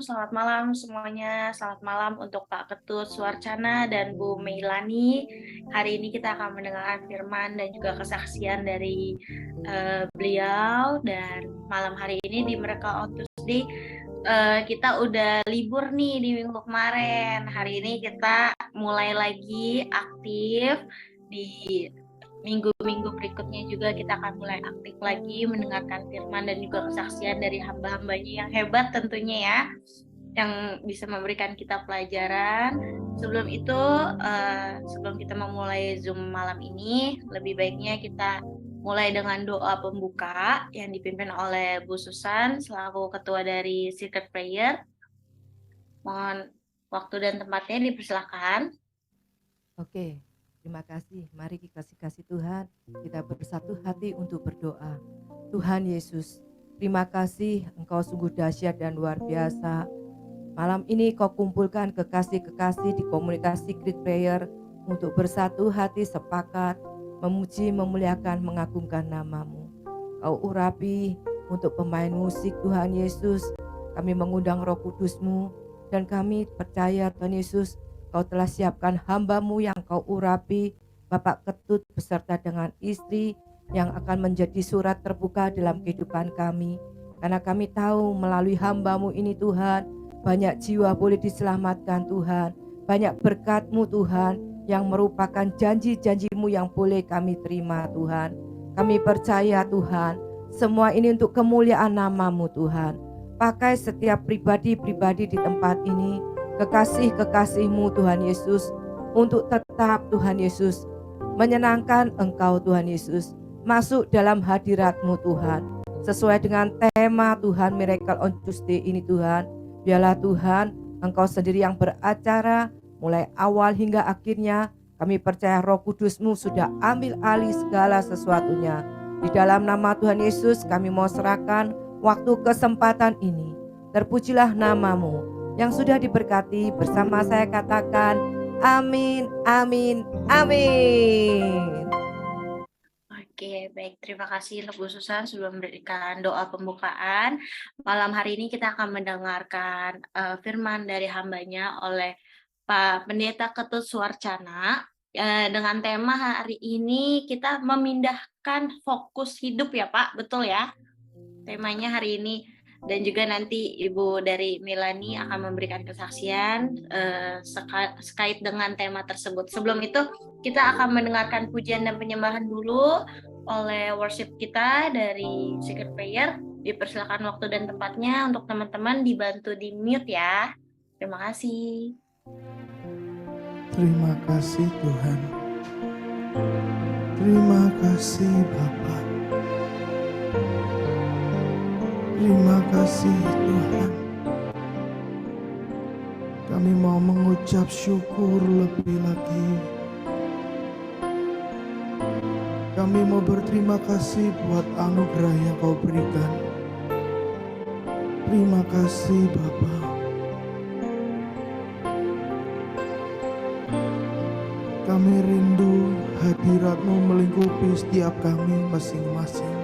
selamat malam semuanya. Selamat malam untuk Pak Ketut Suarcana dan Bu Meilani. Hari ini kita akan mendengarkan firman dan juga kesaksian dari beliau. Dan malam hari ini di Miracle on Tuesday kita udah libur nih di minggu kemarin. Hari ini kita mulai lagi aktif di minggu-minggu berikutnya juga kita akan mulai aktif lagi mendengarkan firman dan juga kesaksian dari hamba-hambanya yang hebat tentunya ya, yang bisa memberikan kita pelajaran. Sebelum itu, sebelum kita memulai Zoom malam ini, lebih baiknya kita mulai dengan doa pembuka yang dipimpin oleh Bu Susan selaku ketua dari Secret Prayer. Mohon waktu dan tempatnya dipersilakan. Oke, terima kasih. Mari kita kasih Tuhan, kita bersatu hati untuk berdoa. Tuhan Yesus, terima kasih Engkau sungguh dahsyat dan luar biasa. Malam ini Kau kumpulkan kekasih-kekasih di komunitas Secret Prayer untuk bersatu hati sepakat, memuji, memuliakan, mengagungkan nama-Mu. Kau urapi untuk pemain musik Tuhan Yesus, kami mengundang Roh Kudus-Mu, dan kami percaya Tuhan Yesus, Kau telah siapkan hamba-Mu yang Kau urapi, Bapak Ketut beserta dengan istri yang akan menjadi surat terbuka dalam kehidupan kami. Karena kami tahu melalui hamba-Mu ini Tuhan, banyak jiwa boleh diselamatkan Tuhan. Banyak berkat-Mu Tuhan yang merupakan janji-janji-Mu yang boleh kami terima Tuhan. Kami percaya Tuhan, semua ini untuk kemuliaan nama-Mu Tuhan. Pakai setiap pribadi-pribadi di tempat ini, kekasih-kekasih-Mu Tuhan Yesus, untuk tetap Tuhan Yesus menyenangkan Engkau Tuhan Yesus, masuk dalam hadirat-Mu Tuhan, sesuai dengan tema Tuhan Miracle on Tuesday ini Tuhan. Biarlah Tuhan Engkau sendiri yang beracara mulai awal hingga akhirnya. Kami percaya Roh Kudus-Mu sudah ambil alih segala sesuatunya. Di dalam nama Tuhan Yesus kami mau serahkan waktu kesempatan ini. Terpujilah nama-Mu yang sudah diberkati. Bersama saya katakan amin, amin, amin. Oke, baik. Terima kasih Bu Susan sudah memberikan doa pembukaan. Malam hari ini kita akan mendengarkan firman dari hambanya oleh Pak Pendeta Ketut Suarcana. Dengan tema hari ini kita memindahkan fokus hidup ya Pak, betul ya? Temanya hari ini. Dan juga nanti Ibu dari Meilani akan memberikan kesaksian sekait dengan tema tersebut. Sebelum itu kita akan mendengarkan pujian dan penyembahan dulu oleh worship kita dari Secret Prayer. Dipersilakan waktu dan tempatnya, untuk teman-teman dibantu di mute ya. Terima kasih. Terima kasih Tuhan. Terima kasih Bapa. Terima kasih Tuhan. Kami mau mengucap syukur lebih lagi. Kami mau berterima kasih buat anugerah yang Kau berikan. Terima kasih Bapa. Kami rindu hadirat-Mu melingkupi setiap kami masing-masing.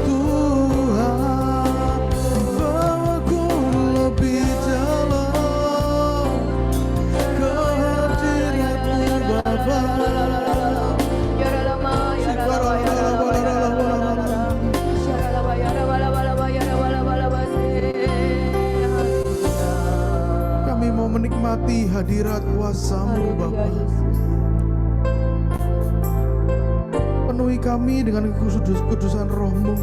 Ku menikmati hadirat kuasa-Mu Haleluya Bapa. Yesus. Penuhi kami dengan kekudusan Roh-Mu.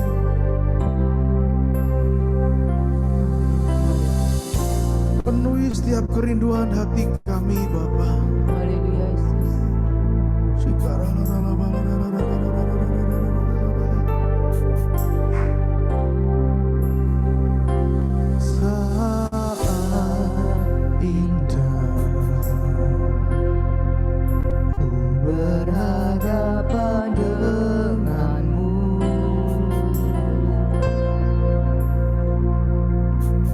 Penuhi setiap kerinduan hati kami Bapa. Haleluya Yesus. Saat indah ku Berhadapan denganmu,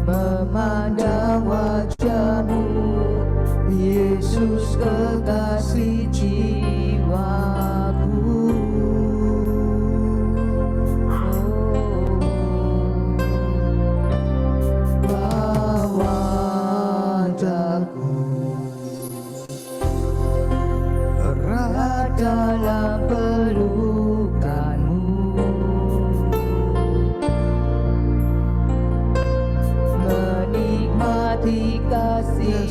memandang wajah-Mu, Yesus kekasih jiwaku. Wajahku erat dalam pelukan-Mu, menikmati kasih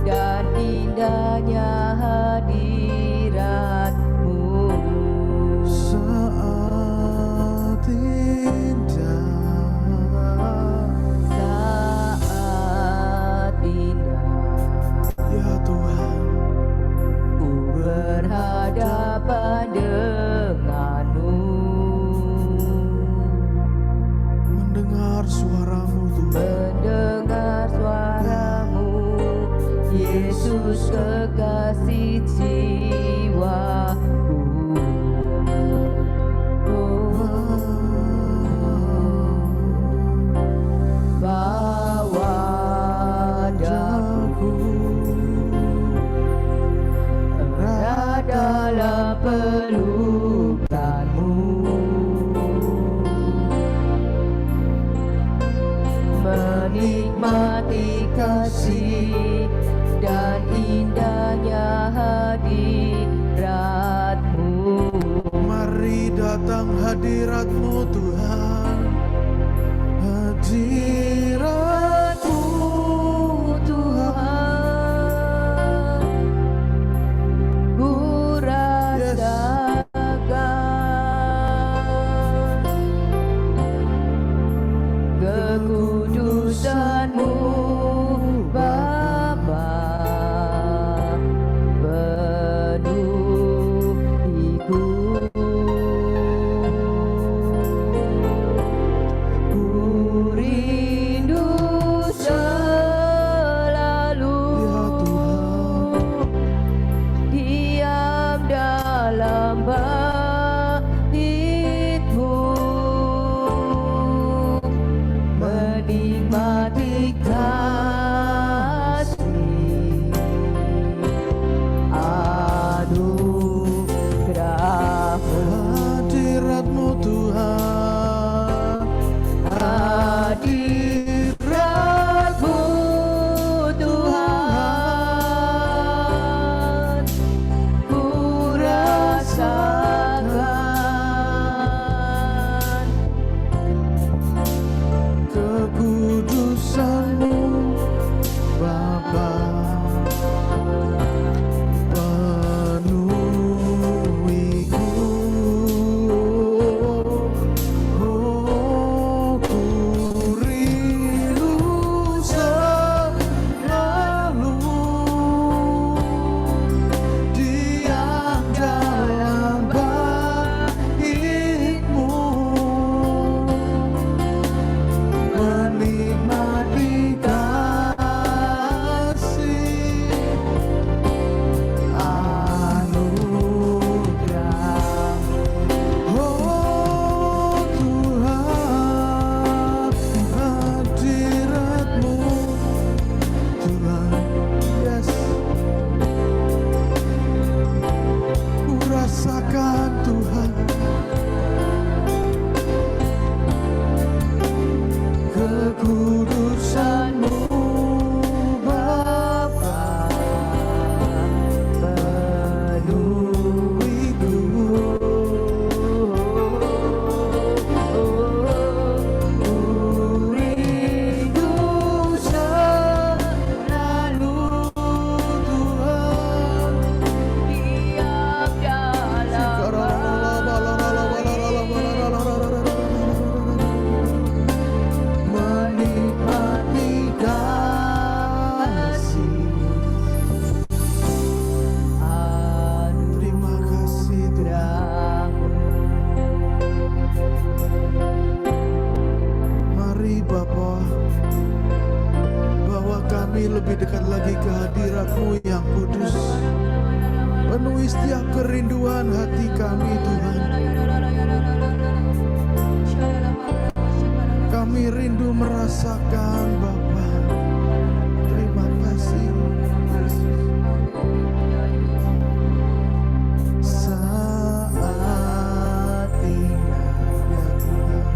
dan indahnya hadirat-Mu. saat indah Saat indah ya Tuhan, ku berhadapan denganmu, mendengar suara-Mu Tuhan. mendengar suara-Mu, Yesus kekasih jiwaku. Bawa Wajahku erat dalam pelukan-Mu, menikmati kasih dan indahnya hadirat-Mu. mari datang hadirat-Mu Tuhan. Hadirat-Mu Tuhan, ku rasakan kekudusan-Mu Bapa, penuhiku. Ku rindu selalu diam dalam bait-Mu, menikmati kasih anugerah-Mu. Hadirat-Mu Tuhan. Hadirat-Mu Tuhan, ku rasakan Kekudusan-Mu kami lebih dekat lagi ke hadirat-Mu yang kudus. Penuhi setiap kerinduan hati kami Tuhan. Kami rindu merasakan Bapa. Terima kasih Yesus. Saat ingat ya Tuhan,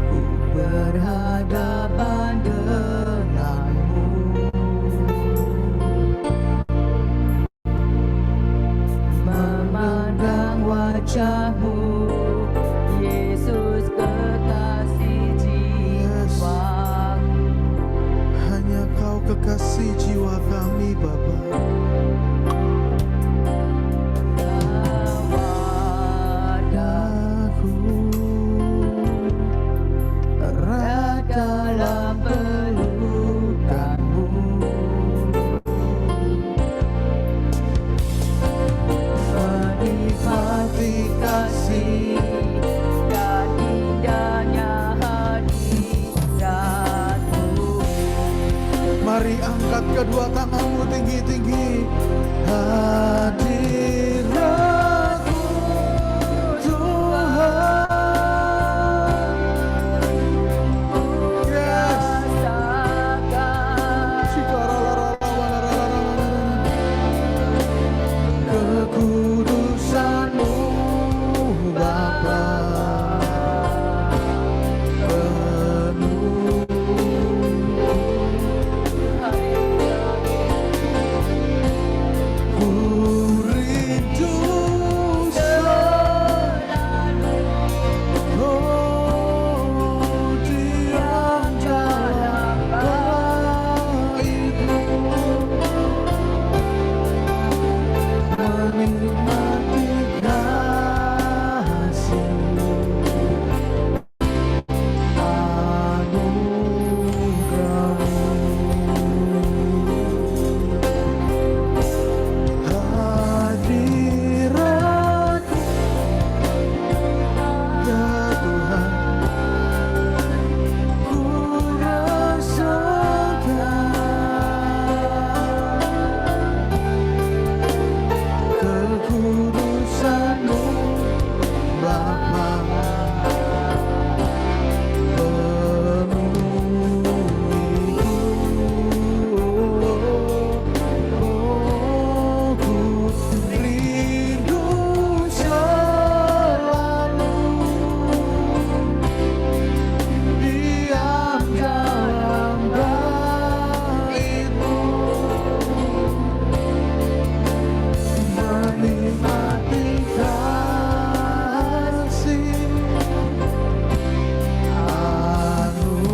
ku berhadapan denganmu. Memandang wajah-Mu, Yesus kekasih jiwaku. Hanya Kau kekasih jiwa kami Bapa. Wajah-Ku erat dalam pelukan-Mu. Menikmati kasih dan indahnya hadirat-Mu. Mari angkat kedua tanganmu tinggi-tinggi. Hadirat-Mu Tuhan. Yes. Kekudusan-Mu Bapa penuh. Ku rindu selalu, oh diam dalam bait-Mu. Menikmati kasih anugerah-Mu. Hadirat-Mu ya Tuhan, ku rasakan kekudusan-Mu Bapa penuhiku. Oh, ku rindu selalu diam dalam bait-Mu. Menikmati kasih anugerah.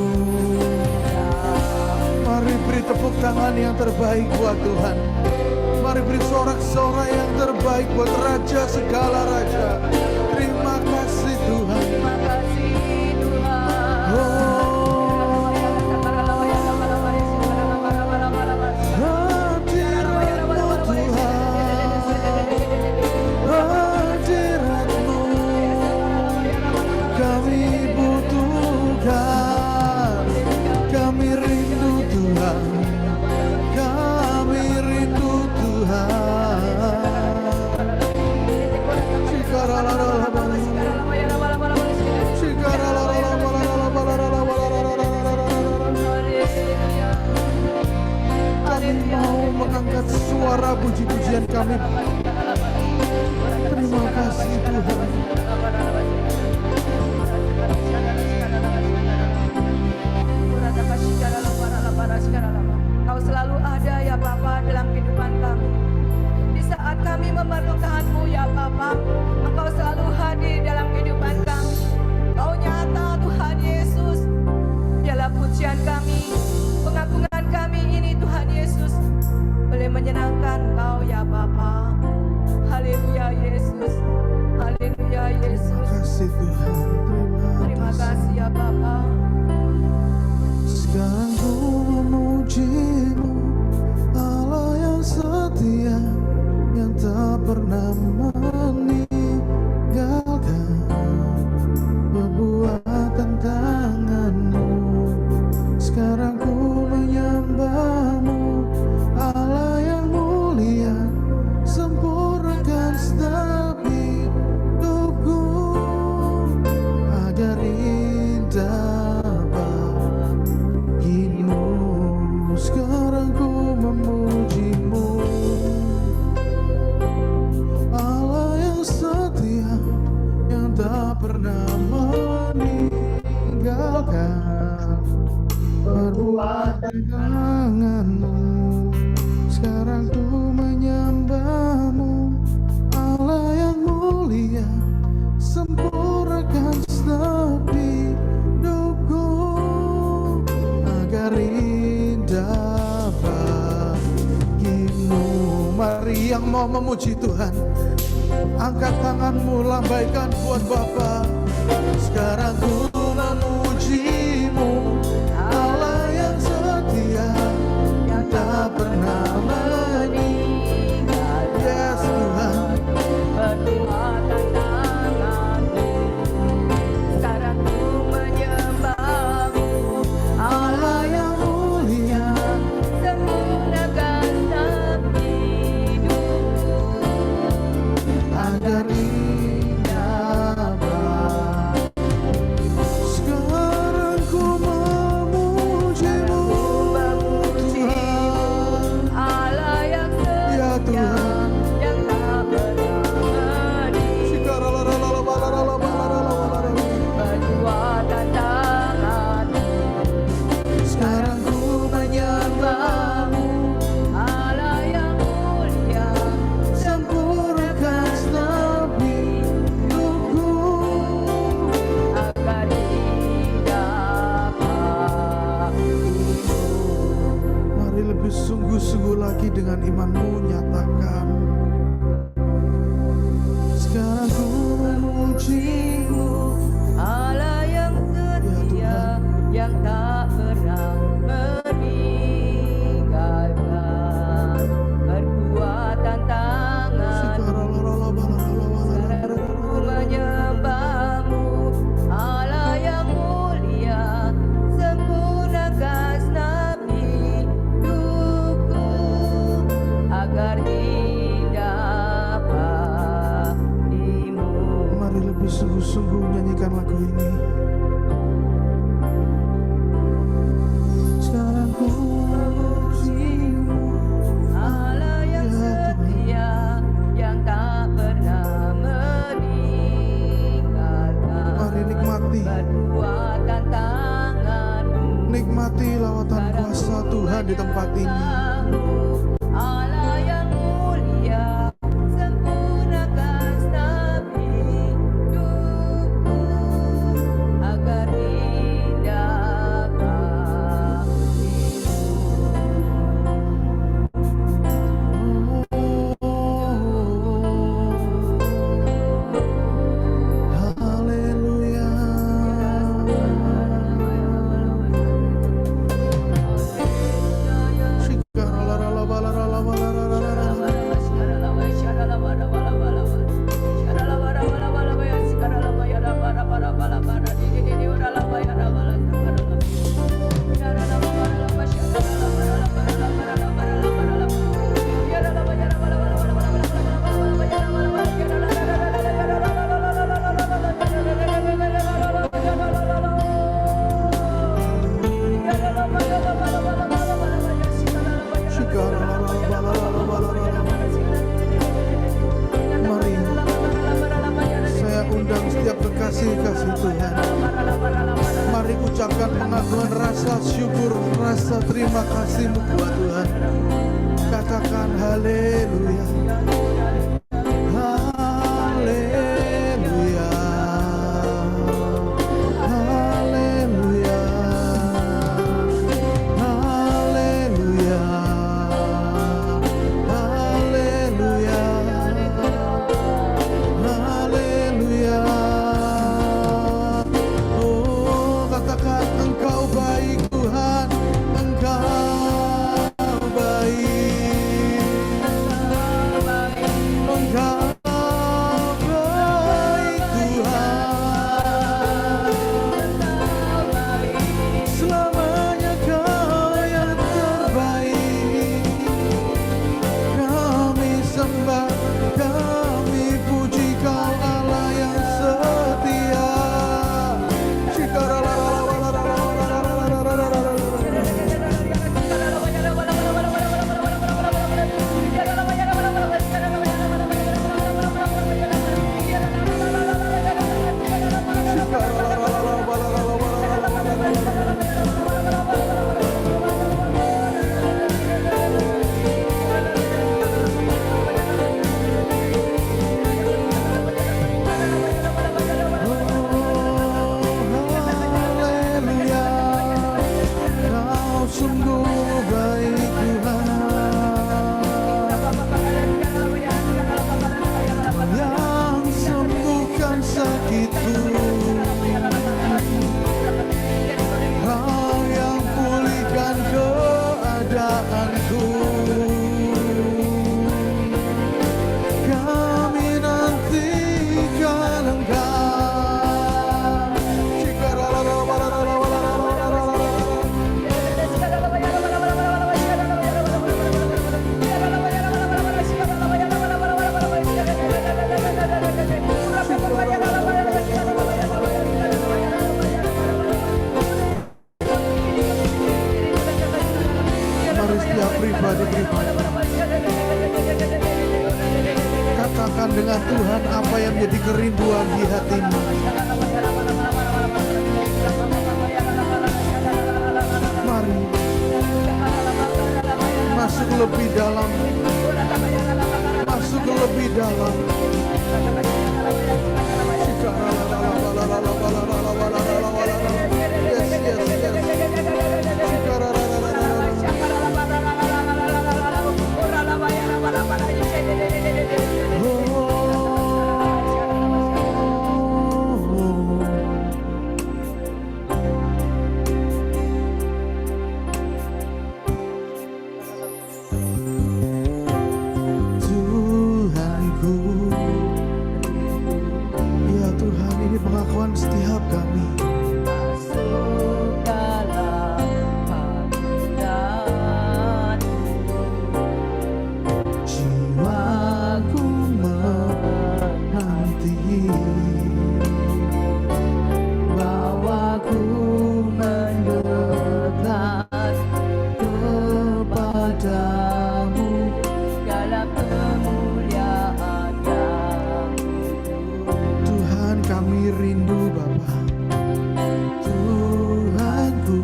Mari beri tepuk tangan yang terbaik buat Tuhan. Mari beri sorak-sorai yang terbaik buat Raja segala Raja. Terima kasih Tuhan. Oh, hadirat-Mu Tuhan, hadirat-Mu kami butuhkan. Kami rindu Tuhan, kami rindu Tuhan. Kami mau mengangkat suara puji-pujian kami. Terima kasih Tuhan. Kau selalu ada ya Bapa dalam kehidupan kami. Di saat kami memerlukan-Mu ya Bapa, Engkau selalu hadir dalam kehidupan kami. Kau nyata Tuhan Yesus. Biarlah pujian kami, pengagungan kami ini Tuhan Yesus boleh menyenangkan Kau ya Bapa. tanganmu, sekarang ku menyembahmu, Allah yang mulia, sempurnakan setiap hidupku agar indah bagimu. Mari yang mau memuji Tuhan, angkat tanganmu, lambaikan buat Bapa. Sekarang ku memujimu, Allah yang setia, yang tak pernah meninggal. Yes Tuhan, Perbuatan tanganmu, sekarang ku menyembahmu, Allah yang mulia, sempurnakan setiap hidupku agar indah bagimu. Sekarang ku memujimu, Tuhan. Allah yang Ya setia, Tuhan. yang tak pernah meninggal. Perbuatan tanganmu, Sekarang ku menyembahmu, Allah yang mulia, sempurnakan setiap hidupku agar didapat. Mari lebih sungguh-sungguh lagi dengan imanmu nyatakan. Sekarang ku memujimu, Allah yang setia, yang tak pernah meninggalkan. Perbuatan tanganmu, sekarang ku menyembahmu, Allah yang mulia, sempurnakan setiap hidupku agar didapatimu. mari lebih sungguh-sungguh nyanyikan lagu ini. Sekarang ku memujimu, Allah yang setia, yang tak pernah meninggalkan. mari nikmati, Perbuatan tanganmu, nikmati lawatan kuasa Tuhan di tempat ini. Allah yang mulia, sempurnakan setiap hidupku agar Haleluya. Mari saya undang setiap kekasih-kasih Tuhan. Mari ucapkan pengakuan rasa syukur, rasa terima kasihmu buat Tuhan. Katakan haleluya. Haleluya. Haleluya. Haleluya. Haleluya. Haleluya. Oh, katakan Engkau baik Tuhan, Engkau baik. pribadi. Katakan dengan Tuhan apa yang menjadi kerinduan di hatimu. Mari masuk lebih dalam, masuk lebih dalam. Tuhanku, ya Tuhan, ini pengakuan setiap kami. Masuk dalam hadirat-Mu, Jiwaku menanti, bawaku mendekat kepadamu dalam kemuliaan yang Tuhan kami rindu Bapa. Tuhanku,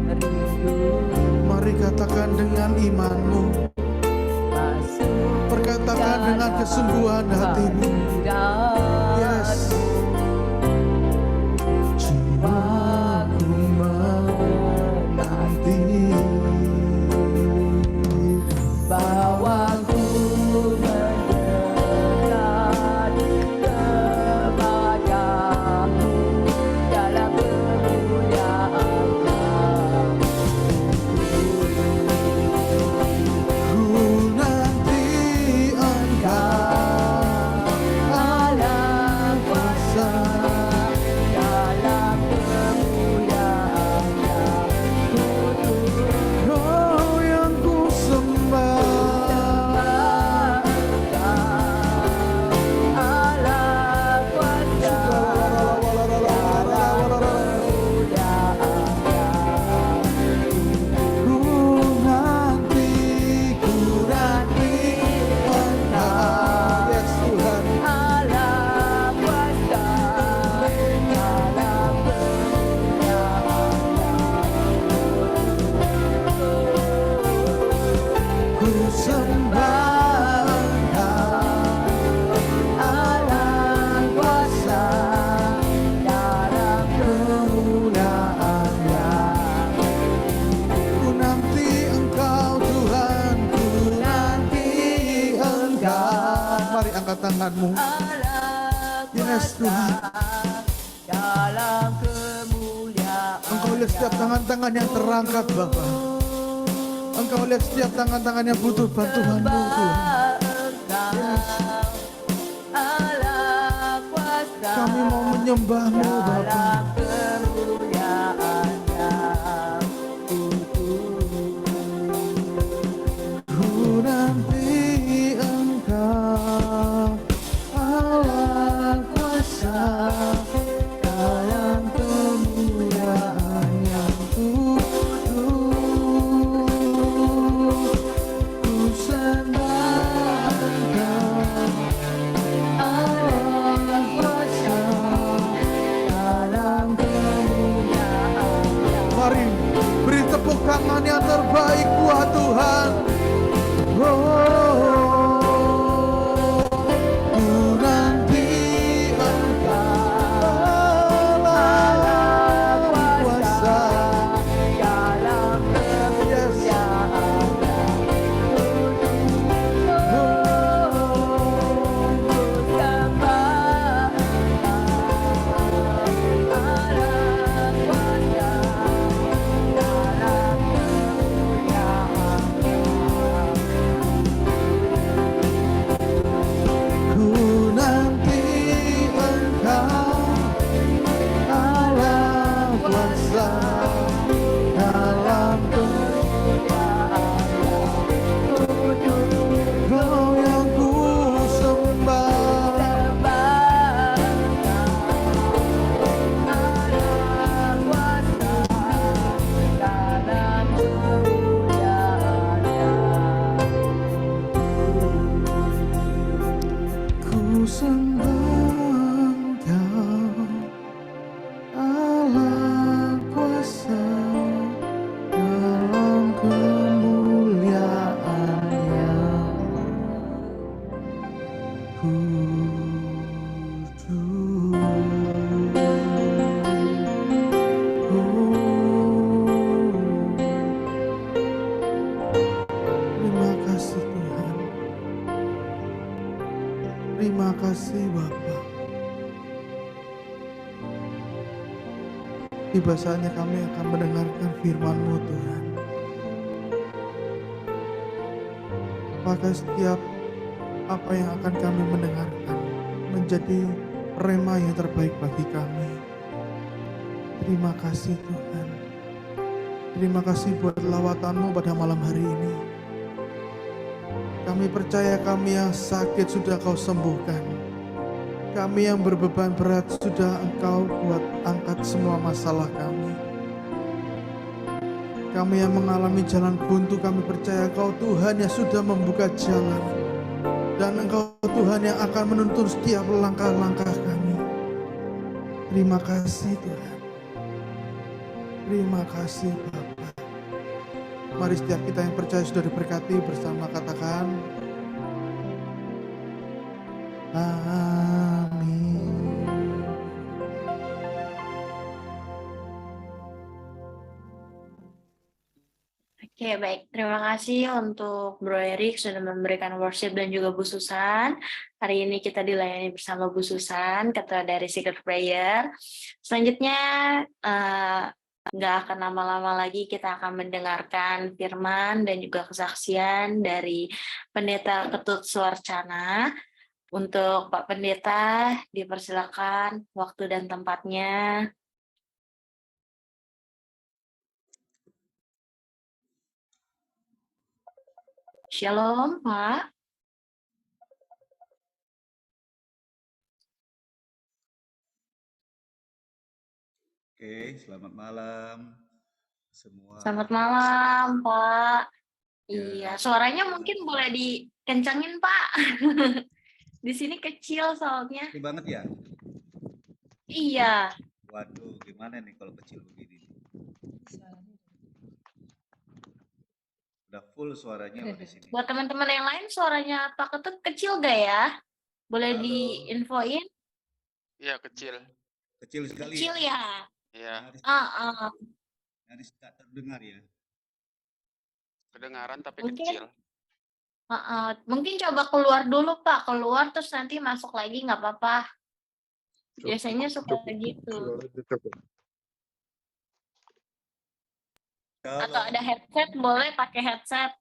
rindu. mari katakan dengan imanmu, Masuk perkatakan dengan kesungguhan hatimu. Yes. Jiwaku menanti, bawaku mendekat kepadamu dalam kemuliaan ku nanti Engkau, Allah kuasa dalam kemuliaan Kau yang ku sembah. Allah kuasa Ku nanti Engkau. Yes Tuhan. Allah kuasa dalam Ku sembah Allah kuasa dalam kemuliaan-Nya. Ku nanti Engkau Tuhan, ku nanti Engkau. Mari angkat tanganmu. Allah Yes Tuhan. dalam kemuliaan Engkau lihat setiap tangan-tangan yang terangkat Bapa. Engkau lihat setiap tangan-tangan yang butuh bantuanmu Tuhan. Allah kuasa Kami mau menyembahmu Bapa. dalam kemuliaan yang Ku nanti Engkau, Allah kuasa dalam kemuliaan yang kudus. Ku sembah Engkau, Allah kuasa dalam kemuliaan. Mari beri tepuk tangan yang terbaik buat Tuhan. Ku nanti Engkau, Allah kuasa dalam Ku nanti Engkau, Allah kuasa dalam Kau yang ku sembah. kasih Bapa. Tiba saatnya kami akan mendengarkan firman-Mu Tuhan. Maka setiap apa yang akan kami mendengarkan menjadi rema yang terbaik bagi kami. Terima kasih Tuhan. Terima kasih buat lawatan-Mu pada malam hari ini. Kami percaya kami yang sakit sudah Kau sembuhkan. Kami yang berbeban berat sudah Engkau buat angkat semua masalah kami. Kami yang mengalami jalan buntu, kami percaya Engkau Tuhan yang sudah membuka jalan. Dan Engkau Tuhan yang akan menuntun setiap langkah-langkah kami. Terima kasih Tuhan. Terima kasih Bapa. Mari setiap kita yang percaya sudah diberkati bersama katakan amin. Oke, baik. Terima kasih untuk Bro Erik sudah memberikan worship dan juga Bu Susan. Hari ini kita dilayani bersama Bu Susan, ketua dari Secret Prayer. Selanjutnya, nggak akan lama-lama lagi kita akan mendengarkan firman dan juga kesaksian dari Pendeta Ketut Suarcana. Untuk Pak Pendeta, dipersilakan waktu dan tempatnya. Shalom, Pak. Oke, selamat malam semua. Selamat malam, Pak. Ya. Iya, suaranya mungkin boleh dikencangin, Pak. Di sini kecil soalnya. Kecil banget ya? Iya. Waduh, gimana nih kalau kecil begini? Udah full suaranya di sini. Buat teman-teman yang lain suaranya Pak Ketut kecil gak ya? Boleh Halo. diinfoin? Iya, kecil. Kecil sekali. Kecil ya? Iya, Nyaris tak terdengar ya. kedengaran tapi Mungkin. kecil. Mungkin coba keluar dulu, Pak. Keluar terus nanti masuk lagi nggak apa-apa. Biasanya suka gitu. Atau ada headset, boleh pakai headset.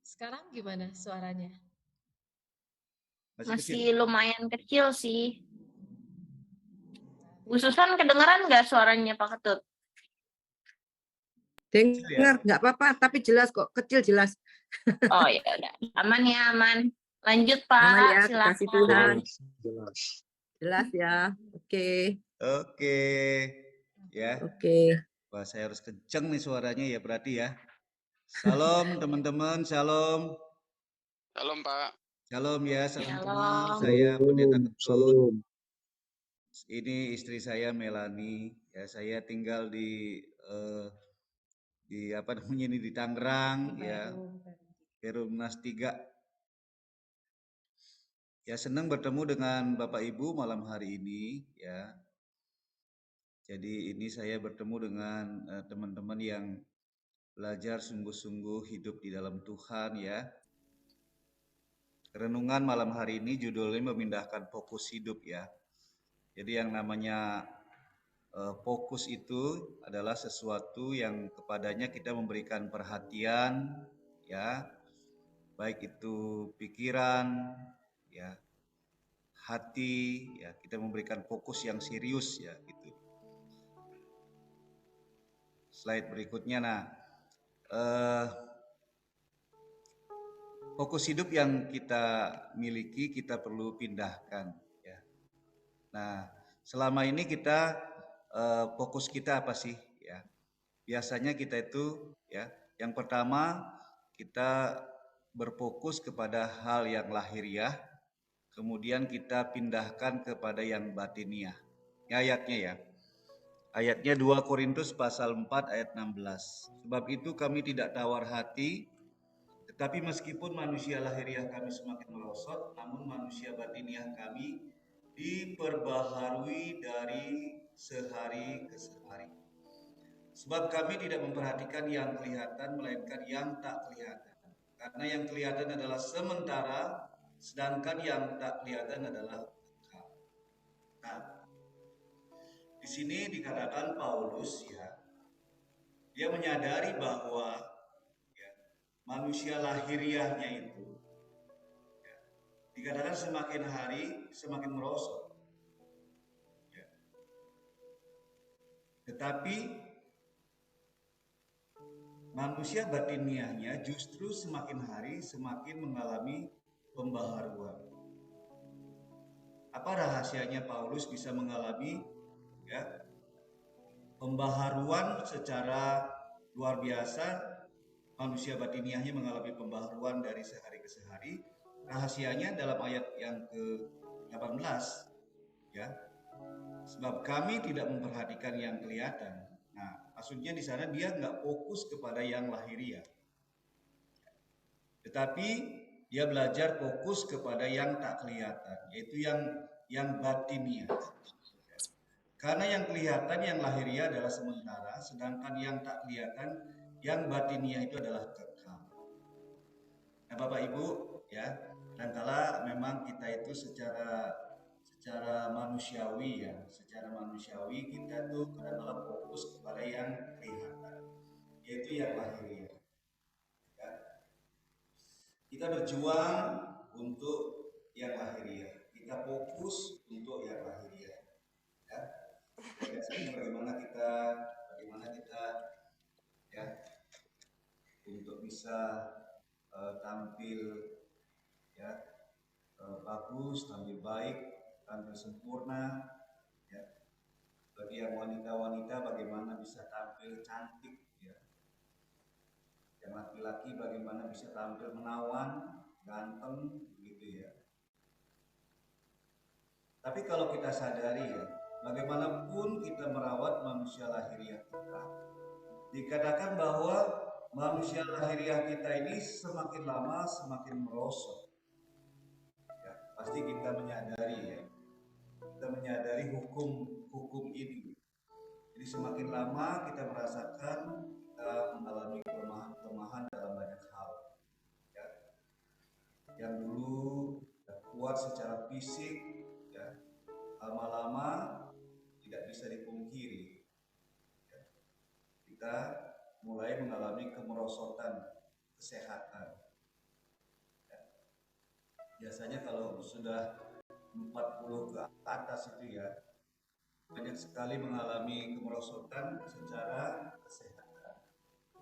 Sekarang gimana suaranya? Masih lumayan kecil sih. Bu Susan kedengeran nggak suaranya Pak Ketut? Dengar, nggak apa-apa, tapi jelas kok, kecil jelas. Oh ya udah, aman ya, aman. Lanjut Pak, Aman ya, silakan. kasih Tuhan. Jelas ya, oke. Oke. Ya. Oke. Wah, saya harus kenceng nih suaranya ya berarti ya. Shalom teman-teman, shalom. Shalom, Pak. Shalom ya, salam Shalom. kenal. Saya Pendeta Ketut. Ini istri saya Melani. Ya, saya tinggal di apa namanya ini di Tangerang ya. Perumnas 3. Ya, senang bertemu dengan Bapak Ibu malam hari ini ya. Jadi ini saya bertemu dengan teman-teman yang belajar sungguh-sungguh hidup di dalam Tuhan ya. Renungan malam hari ini judulnya memindahkan fokus hidup ya. Jadi yang namanya fokus itu adalah sesuatu yang kepadanya kita memberikan perhatian ya. Baik itu pikiran ya, hati ya, kita memberikan fokus yang serius ya gitu. Slide berikutnya. Nah, fokus hidup yang kita miliki kita perlu pindahkan ya. Nah, selama ini kita fokus kita apa sih ya? Biasanya kita itu ya, yang pertama kita berfokus kepada hal yang lahiriah, kemudian kita pindahkan kepada yang batiniah. Ayatnya ya. Ayatnya 2 Korintus pasal 4 ayat 16. Sebab itu kami tidak tawar hati, tetapi meskipun manusia lahiriah kami semakin merosot, namun manusia batiniah kami diperbaharui dari sehari ke sehari. Sebab kami tidak memperhatikan yang kelihatan, melainkan yang tak kelihatan. Karena yang kelihatan adalah sementara, sedangkan yang tak kelihatan adalah kekal. Nah, di sini dikatakan Paulus dia menyadari bahwa manusia lahiriahnya itu dikatakan semakin hari semakin merosot. Tetapi manusia batiniahnya justru semakin hari semakin mengalami pembaharuan. Apa rahasianya Paulus bisa mengalami pembaharuan secara luar biasa? Manusia batiniahnya mengalami pembaharuan dari sehari ke sehari. Rahasianya dalam ayat yang ke-18, sebab kami tidak memperhatikan yang kelihatan. Nah, maksudnya di sana dia nggak fokus kepada yang lahiriah, tetapi dia belajar fokus kepada yang tak kelihatan, yaitu yang batiniah. Karena yang kelihatan, yang lahiriah adalah sementara, sedangkan yang tak kelihatan, yang batiniah itu adalah kekal. Nah, Bapak Ibu, kadangkala memang kita itu secara manusiawi kita tuh kadang-kadang fokus kepada yang kelihatan, yaitu yang lahiriah. Kita berjuang untuk yang lahiriah, kita fokus untuk yang lahiriah. Biasanya bagaimana kita untuk bisa tampil bagus, tampil baik, tampil sempurna. Bagi yang wanita-wanita bagaimana bisa tampil cantik, yang laki-laki bagaimana bisa tampil menawan, ganteng, begitu ya. Tapi kalau kita sadari bagaimanapun kita merawat manusia lahiriah kita, dikatakan bahwa manusia lahiriah kita ini semakin lama semakin merosot. Pasti kita menyadari hukum ini. Jadi semakin lama kita merasakan kita mengalami kelemahan dalam banyak hal. Yang dulu kuat secara fisik, lama-lama tidak bisa dipungkiri. Kita mulai mengalami kemerosotan kesehatan. Biasanya kalau sudah 40 ke atas itu banyak sekali mengalami kemerosotan secara kesehatan.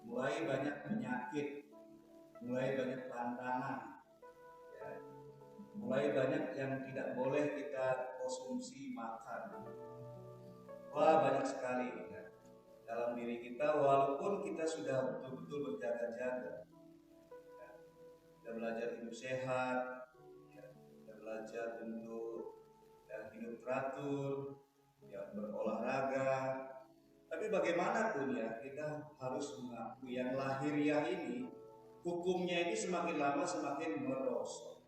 Mulai banyak penyakit, mulai banyak tantangan, mulai banyak yang tidak boleh kita konsumsi makan. Wah, banyak sekali dalam diri kita, walaupun kita sudah betul-betul berjaga-jaga. Kita belajar hidup sehat, kita belajar untuk hidup teratur, berolahraga. Tapi bagaimanapun kita harus mengakui yang lahiriah ini, hukumnya ini semakin lama semakin merosot.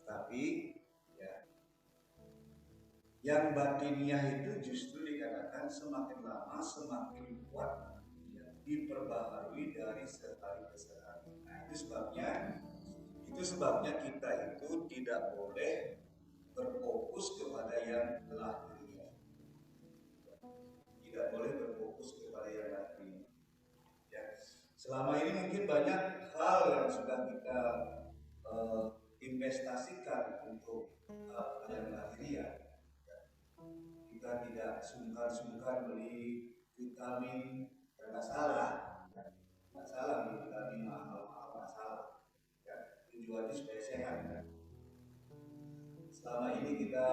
Tapi yang batiniah itu justru dikatakan semakin lama semakin kuat, diperbaharui dari sehari ke sehari. Nah, itu sebabnya kita itu tidak boleh berfokus kepada yang lahiriah. Tidak boleh berfokus kepada yang lahiriah. Selama ini mungkin banyak hal yang sudah kita investasikan untuk yang lahiriah. Kita tidak sungkan-sungkan beli vitamin, nggak salah beli vitamin mahal-mahal, nggak salah. Tujuannya supaya sehat. Selama ini kita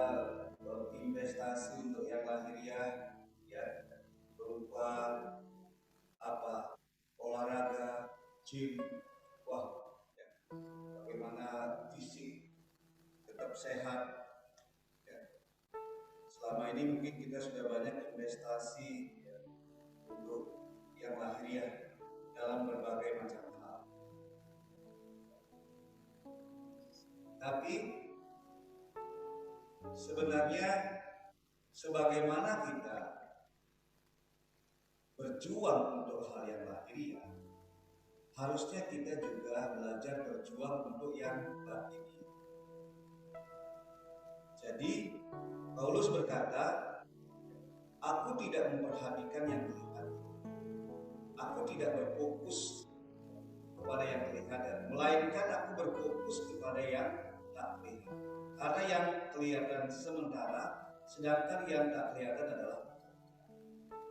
investasi untuk yang lahiriah, berupa olahraga, gym, bagaimana fisik tetap sehat. Selama ini mungkin kita sudah banyak investasi untuk yang lahiriah dalam berbagai macam hal. Tapi sebenarnya sebagaimana kita berjuang untuk hal yang lahiriah, harusnya kita juga belajar berjuang untuk yang batin. Jadi Paulus berkata, aku tidak memperhatikan yang terlihat. Aku tidak berfokus kepada yang kelihatan, melainkan aku berfokus kepada yang tak kelihatan. Karena yang kelihatan sementara, sedangkan yang tak kelihatan adalah.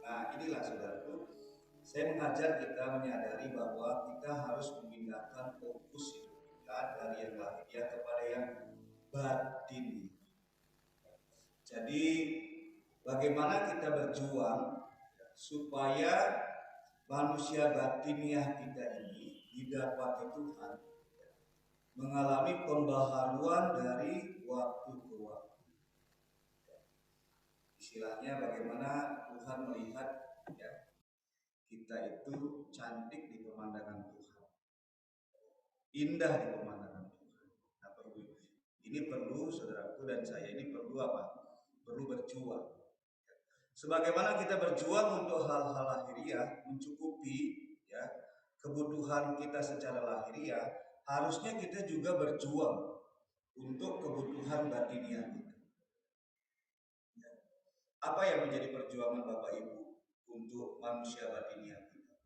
Nah, inilah saudaraku, saya mengajar kita menyadari bahwa kita harus memindahkan fokus hidup kita dari yang lahiriah kepada yang batin. Jadi bagaimana kita berjuang supaya manusia batiniah kita ini didapati Tuhan mengalami pembaharuan dari waktu ke waktu. Istilahnya bagaimana Tuhan melihat ya, kita itu cantik di pemandangan Tuhan, indah di pemandangan Tuhan. Nah, ini perlu saudaraku dan saya ini perlu apa? Perlu berjuang. Sebagaimana kita berjuang untuk hal-hal lahiriah mencukupi ya kebutuhan kita secara lahiriah, harusnya kita juga berjuang untuk kebutuhan batiniah kita. Apa yang menjadi perjuangan Bapak Ibu untuk manusia batiniah kita?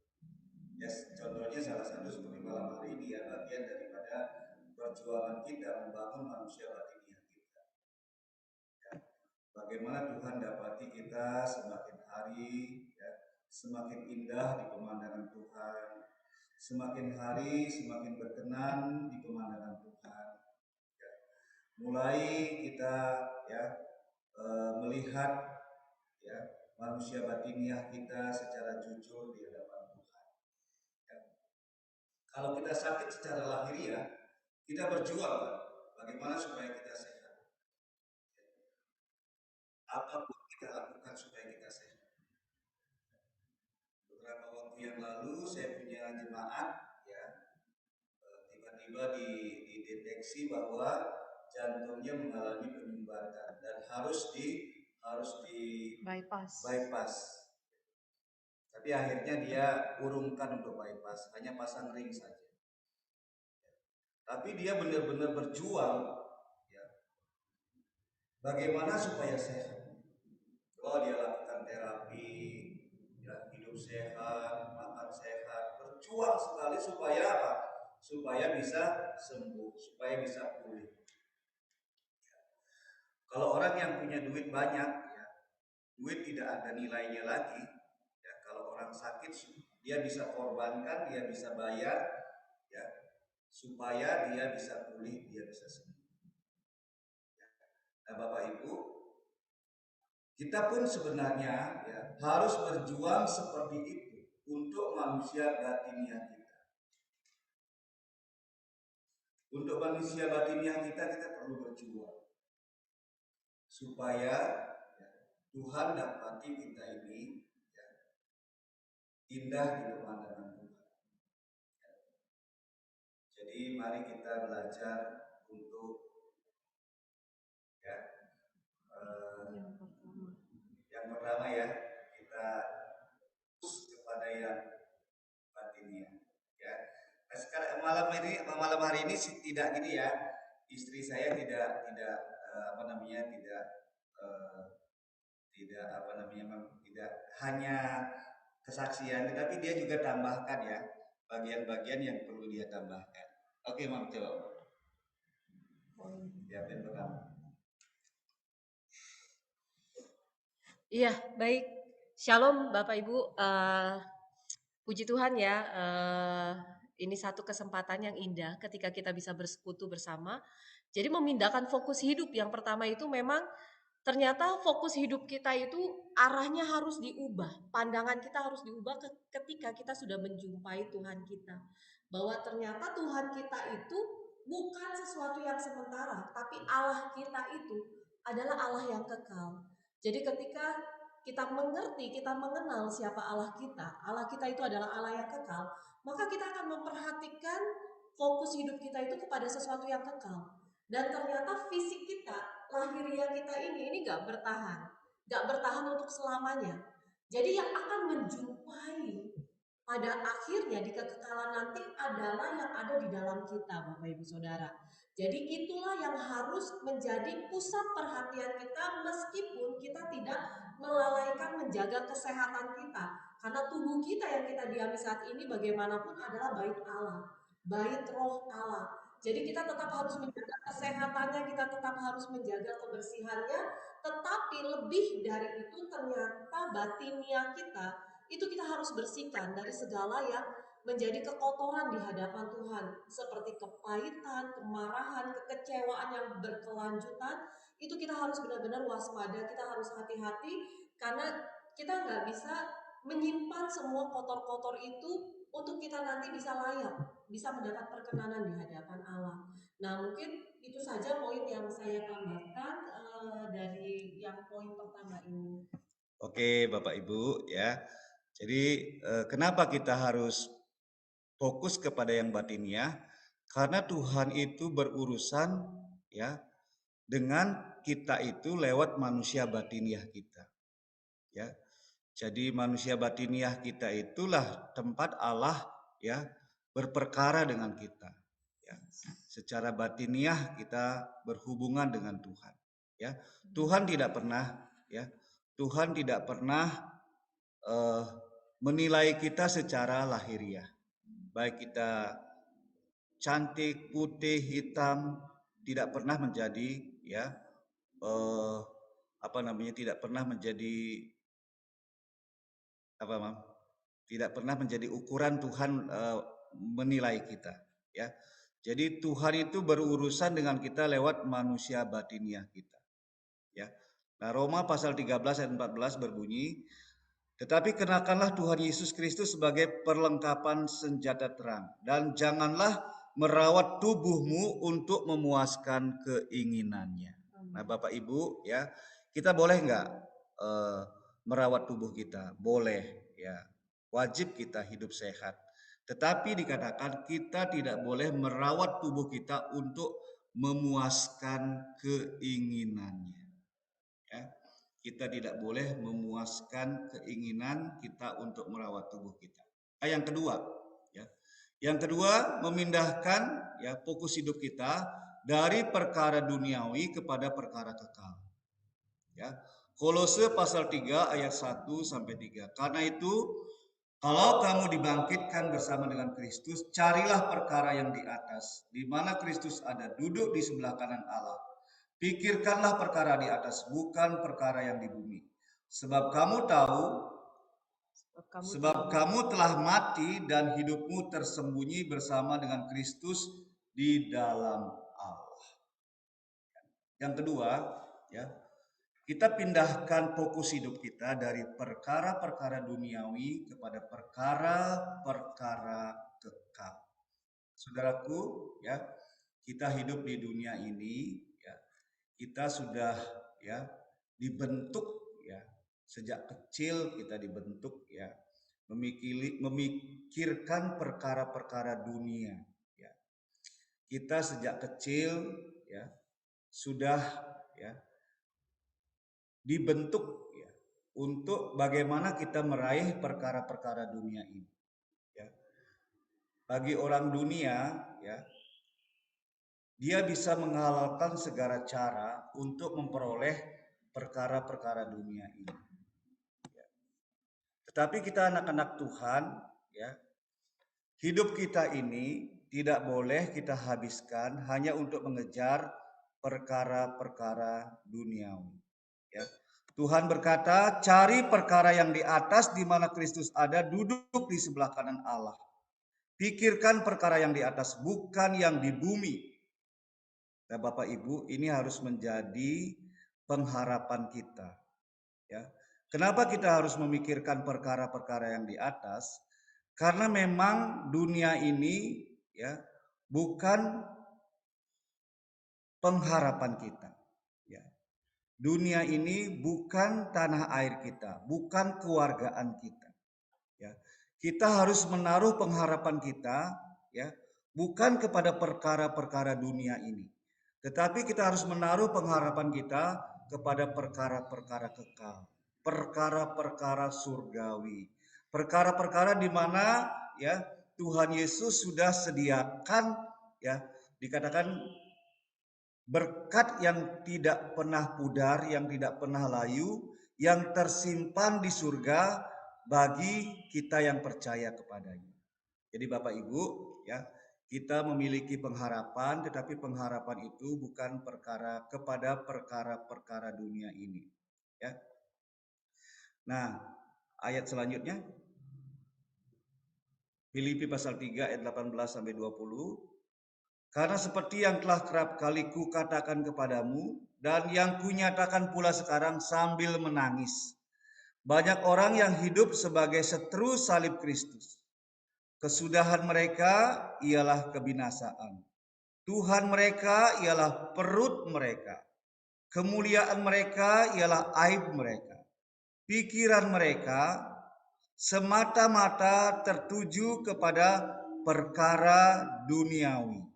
Ya, contohnya salah satu seperti malam hari ini ya, bagian daripada perjuangan kita membangun manusia batiniah kita. Ya, bagaimana Tuhan dapati kita semakin hari ya, semakin indah di pemandangan Tuhan, semakin hari semakin berkenan di pemandangan Tuhan. Ya, mulai kita ya melihat ya manusia batiniah kita secara jujur di hadapan Tuhan. Ya. Kalau kita sakit secara lahiriah, kita berjuang bagaimana supaya kita sehat. Ya. Apapun kita lakukan supaya kita sehat. Beberapa waktu yang lalu saya punya jemaat ya tiba-tiba dideteksi bahwa jantungnya mengalami penyumbatan dan harus di bypass. Tapi akhirnya dia urungkan untuk bypass, hanya pasang ring saja. Tapi dia benar-benar berjuang ya. Bagaimana supaya sehat? Oh, dia lakukan terapi, ya, hidup sehat, makan sehat, berjuang sekali supaya apa? Supaya bisa sembuh, supaya bisa pulih. Kalau orang yang punya duit banyak, ya, duit tidak ada nilainya lagi. Ya, kalau orang sakit, dia bisa korbankan, dia bisa bayar, ya, supaya dia bisa pulih, dia bisa sembuh. Ya. Nah, Bapak Ibu, kita pun sebenarnya ya, harus berjuang seperti itu untuk manusia batiniah kita. Untuk manusia batiniah kita perlu berjuang supaya Tuhan dapati kita ini ya, indah di pemandangan Tuhan. Ya. Jadi mari kita belajar untuk ya yang pertama ya kita fokus kepada yang batiniah. Ya. Nah, sekarang malam hari ini tidak gini ya, istri saya tidak tidak hanya kesaksian, tetapi dia juga tambahkan ya bagian-bagian yang perlu dia tambahkan. Oke, Mam, coba. Ya, yang pertama. Iya, baik. Shalom Bapak Ibu. Puji Tuhan ya. Ini satu kesempatan yang indah ketika kita bisa bersekutu bersama. Jadi memindahkan fokus hidup. Yang pertama itu memang ternyata fokus hidup kita itu arahnya harus diubah. Pandangan kita harus diubah ketika kita sudah menjumpai Tuhan kita. Bahwa ternyata Tuhan kita itu bukan sesuatu yang sementara, tapi Allah kita itu adalah Allah yang kekal. Jadi ketika kita mengerti, kita mengenal siapa Allah kita itu adalah Allah yang kekal, maka kita akan memperhatikan fokus hidup kita itu kepada sesuatu yang kekal. Dan ternyata fisik kita, lahiriah kita ini gak bertahan untuk selamanya. Jadi yang akan menjumpai pada akhirnya di kekekalan nanti adalah yang ada di dalam kita, Bapak Ibu Saudara. Jadi itulah yang harus menjadi pusat perhatian kita meskipun kita tidak melalaikan menjaga kesehatan kita. Karena tubuh kita yang kita diami saat ini bagaimanapun adalah bait Allah, bait roh Allah. Jadi kita tetap harus menjaga kesehatannya, kita tetap harus menjaga kebersihannya, tetapi lebih dari itu ternyata batinia kita itu kita harus bersihkan dari segala yang menjadi kekotoran di hadapan Tuhan, seperti kepahitan, kemarahan, kekecewaan yang berkelanjutan. Itu kita harus benar-benar waspada, kita harus hati-hati, karena kita nggak bisa menyimpan semua kotor-kotor itu untuk kita nanti bisa layak, bisa mendapat perkenanan di hadapan Allah. Nah, mungkin itu saja poin yang saya tambahkan dari yang poin pertama ini. Oke, Bapak Ibu ya. Jadi kenapa kita harus fokus kepada yang batiniah? Karena Tuhan itu berurusan ya dengan kita itu lewat manusia batiniah kita. Ya. Jadi manusia batiniah kita itulah tempat Allah ya berperkara dengan kita. Ya. Secara batiniah kita berhubungan dengan Tuhan. Ya. Tuhan tidak pernah ya, Tuhan tidak pernah menilai kita secara lahiriah. Baik kita cantik, putih, hitam, tidak pernah menjadi ya tidak pernah menjadi tidak pernah menjadi ukuran Tuhan menilai kita ya. Jadi Tuhan itu berurusan dengan kita lewat manusia batiniah kita ya. Nah, Roma pasal 13 ayat 14 berbunyi, tetapi kenakanlah Tuhan Yesus Kristus sebagai perlengkapan senjata terang, dan janganlah merawat tubuhmu untuk memuaskan keinginannya. Nah, Bapak Ibu ya, kita boleh nggak merawat tubuh kita? Boleh ya, wajib kita hidup sehat. Tetapi dikatakan kita tidak boleh merawat tubuh kita untuk memuaskan keinginannya. Ya. Kita tidak boleh memuaskan keinginan kita untuk merawat tubuh kita. Yang kedua, ya. Yang kedua, memindahkan ya fokus hidup kita dari perkara duniawi kepada perkara kekal. Ya. Kolose pasal 3 ayat 1 sampai 3. Karena itu, kalau kamu dibangkitkan bersama dengan Kristus, carilah perkara yang di atas, di mana Kristus ada duduk di sebelah kanan Allah. Pikirkanlah perkara di atas, bukan perkara yang di bumi. Sebab kamu telah mati dan hidupmu tersembunyi bersama dengan Kristus di dalam Allah. Yang kedua, ya, kita pindahkan fokus hidup kita dari perkara-perkara duniawi kepada perkara-perkara kekal. Saudaraku, ya, kita hidup di dunia ini, ya, kita sudah ya dibentuk ya, sejak kecil kita dibentuk ya memikirkan perkara-perkara dunia ya. Kita sejak kecil ya sudah ya dibentuk ya untuk bagaimana kita meraih perkara-perkara dunia ini ya. Bagi orang dunia ya, dia bisa menghalalkan segala cara untuk memperoleh perkara-perkara dunia ini. Ya. Tetapi kita anak-anak Tuhan, ya, hidup kita ini tidak boleh kita habiskan hanya untuk mengejar perkara-perkara duniawi. Ya. Tuhan berkata, cari perkara yang di atas di mana Kristus ada duduk di sebelah kanan Allah. Pikirkan perkara yang di atas, bukan yang di bumi. Nah, Bapak Ibu, ini harus menjadi pengharapan kita. Ya. Kenapa kita harus memikirkan perkara-perkara yang di atas? Karena memang dunia ini ya bukan pengharapan kita. Ya. Dunia ini bukan tanah air kita, bukan keluargaan kita. Ya. Kita harus menaruh pengharapan kita ya bukan kepada perkara-perkara dunia ini. Tetapi kita harus menaruh pengharapan kita kepada perkara-perkara kekal, perkara-perkara surgawi. Perkara-perkara di mana ya Tuhan Yesus sudah sediakan, ya, dikatakan berkat yang tidak pernah pudar, yang tidak pernah layu, yang tersimpan di surga bagi kita yang percaya kepadanya. Jadi Bapak Ibu, ya, kita memiliki pengharapan, tetapi pengharapan itu bukan kepada perkara-perkara dunia ini, ya. Nah, ayat selanjutnya Filipi pasal 3 ayat 18 sampai 20. Karena seperti yang telah kerap kali kukatakan kepadamu dan yang kunyatakan pula sekarang sambil menangis, banyak orang yang hidup sebagai seteru salib Kristus. Kesudahan mereka ialah kebinasaan. Tuhan mereka ialah perut mereka. Kemuliaan mereka ialah aib mereka. Pikiran mereka semata-mata tertuju kepada perkara duniawi.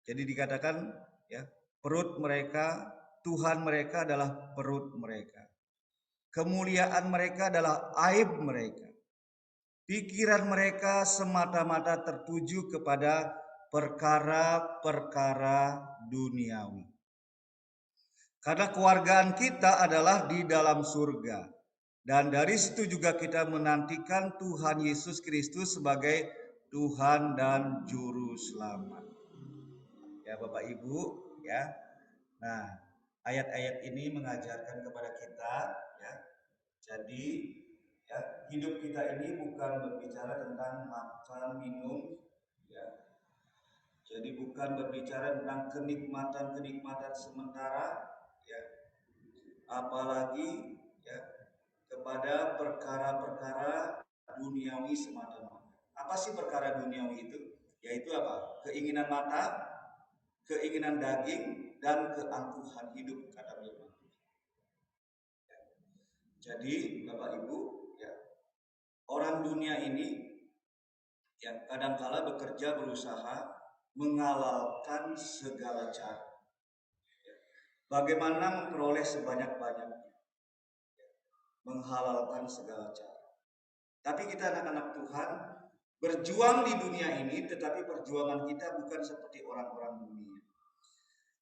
Jadi dikatakan, ya, perut mereka, Tuhan mereka adalah perut mereka. Kemuliaan mereka adalah aib mereka. Pikiran mereka semata-mata tertuju kepada perkara-perkara duniawi. Karena kewargaan kita adalah di dalam surga. Dan dari situ juga kita menantikan Tuhan Yesus Kristus sebagai Tuhan dan Juru Selamat. Ya Bapak Ibu, ya. Nah, ayat-ayat ini mengajarkan kepada kita, ya. Jadi, ya, hidup kita ini bukan berbicara tentang makan, minum, ya. Jadi bukan berbicara tentang kenikmatan-kenikmatan sementara, ya. Apalagi, ya, kepada perkara-perkara duniawi semata-mata. Apa sih perkara duniawi itu? Yaitu apa? Keinginan mata, keinginan daging, dan keangkuhan hidup, kata firman. Jadi Bapak Ibu, ya, orang dunia ini yang kadangkala bekerja berusaha menghalalkan segala cara. Bagaimana memperoleh sebanyak-banyaknya? Menghalalkan segala cara. Tapi kita anak-anak Tuhan berjuang di dunia ini, tetapi perjuangan kita bukan seperti orang-orang dunia.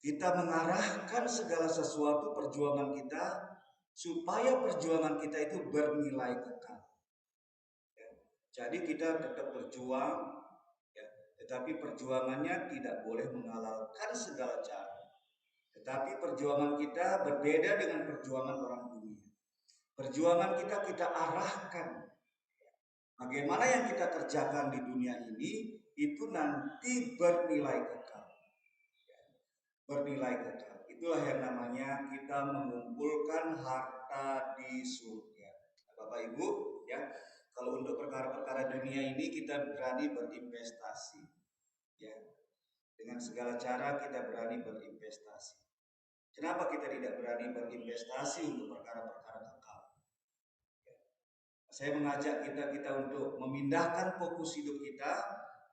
Kita mengarahkan segala sesuatu perjuangan kita supaya perjuangan kita itu bernilai kekal. Ya. Jadi kita tetap berjuang, ya, tetapi perjuangannya tidak boleh menghalalkan segala cara. Tetapi perjuangan kita berbeda dengan perjuangan orang dunia. Perjuangan kita arahkan. Bagaimana yang kita kerjakan di dunia ini itu nanti bernilai kekal. Bernilai kekal. Itulah yang namanya kita mengumpulkan harta di surga. Bapak Ibu, ya, kalau untuk perkara-perkara dunia ini kita berani berinvestasi, ya, dengan segala cara kita berani berinvestasi. Kenapa kita tidak berani berinvestasi untuk perkara-perkara kekal? Ya. Saya mengajak kita untuk memindahkan fokus hidup kita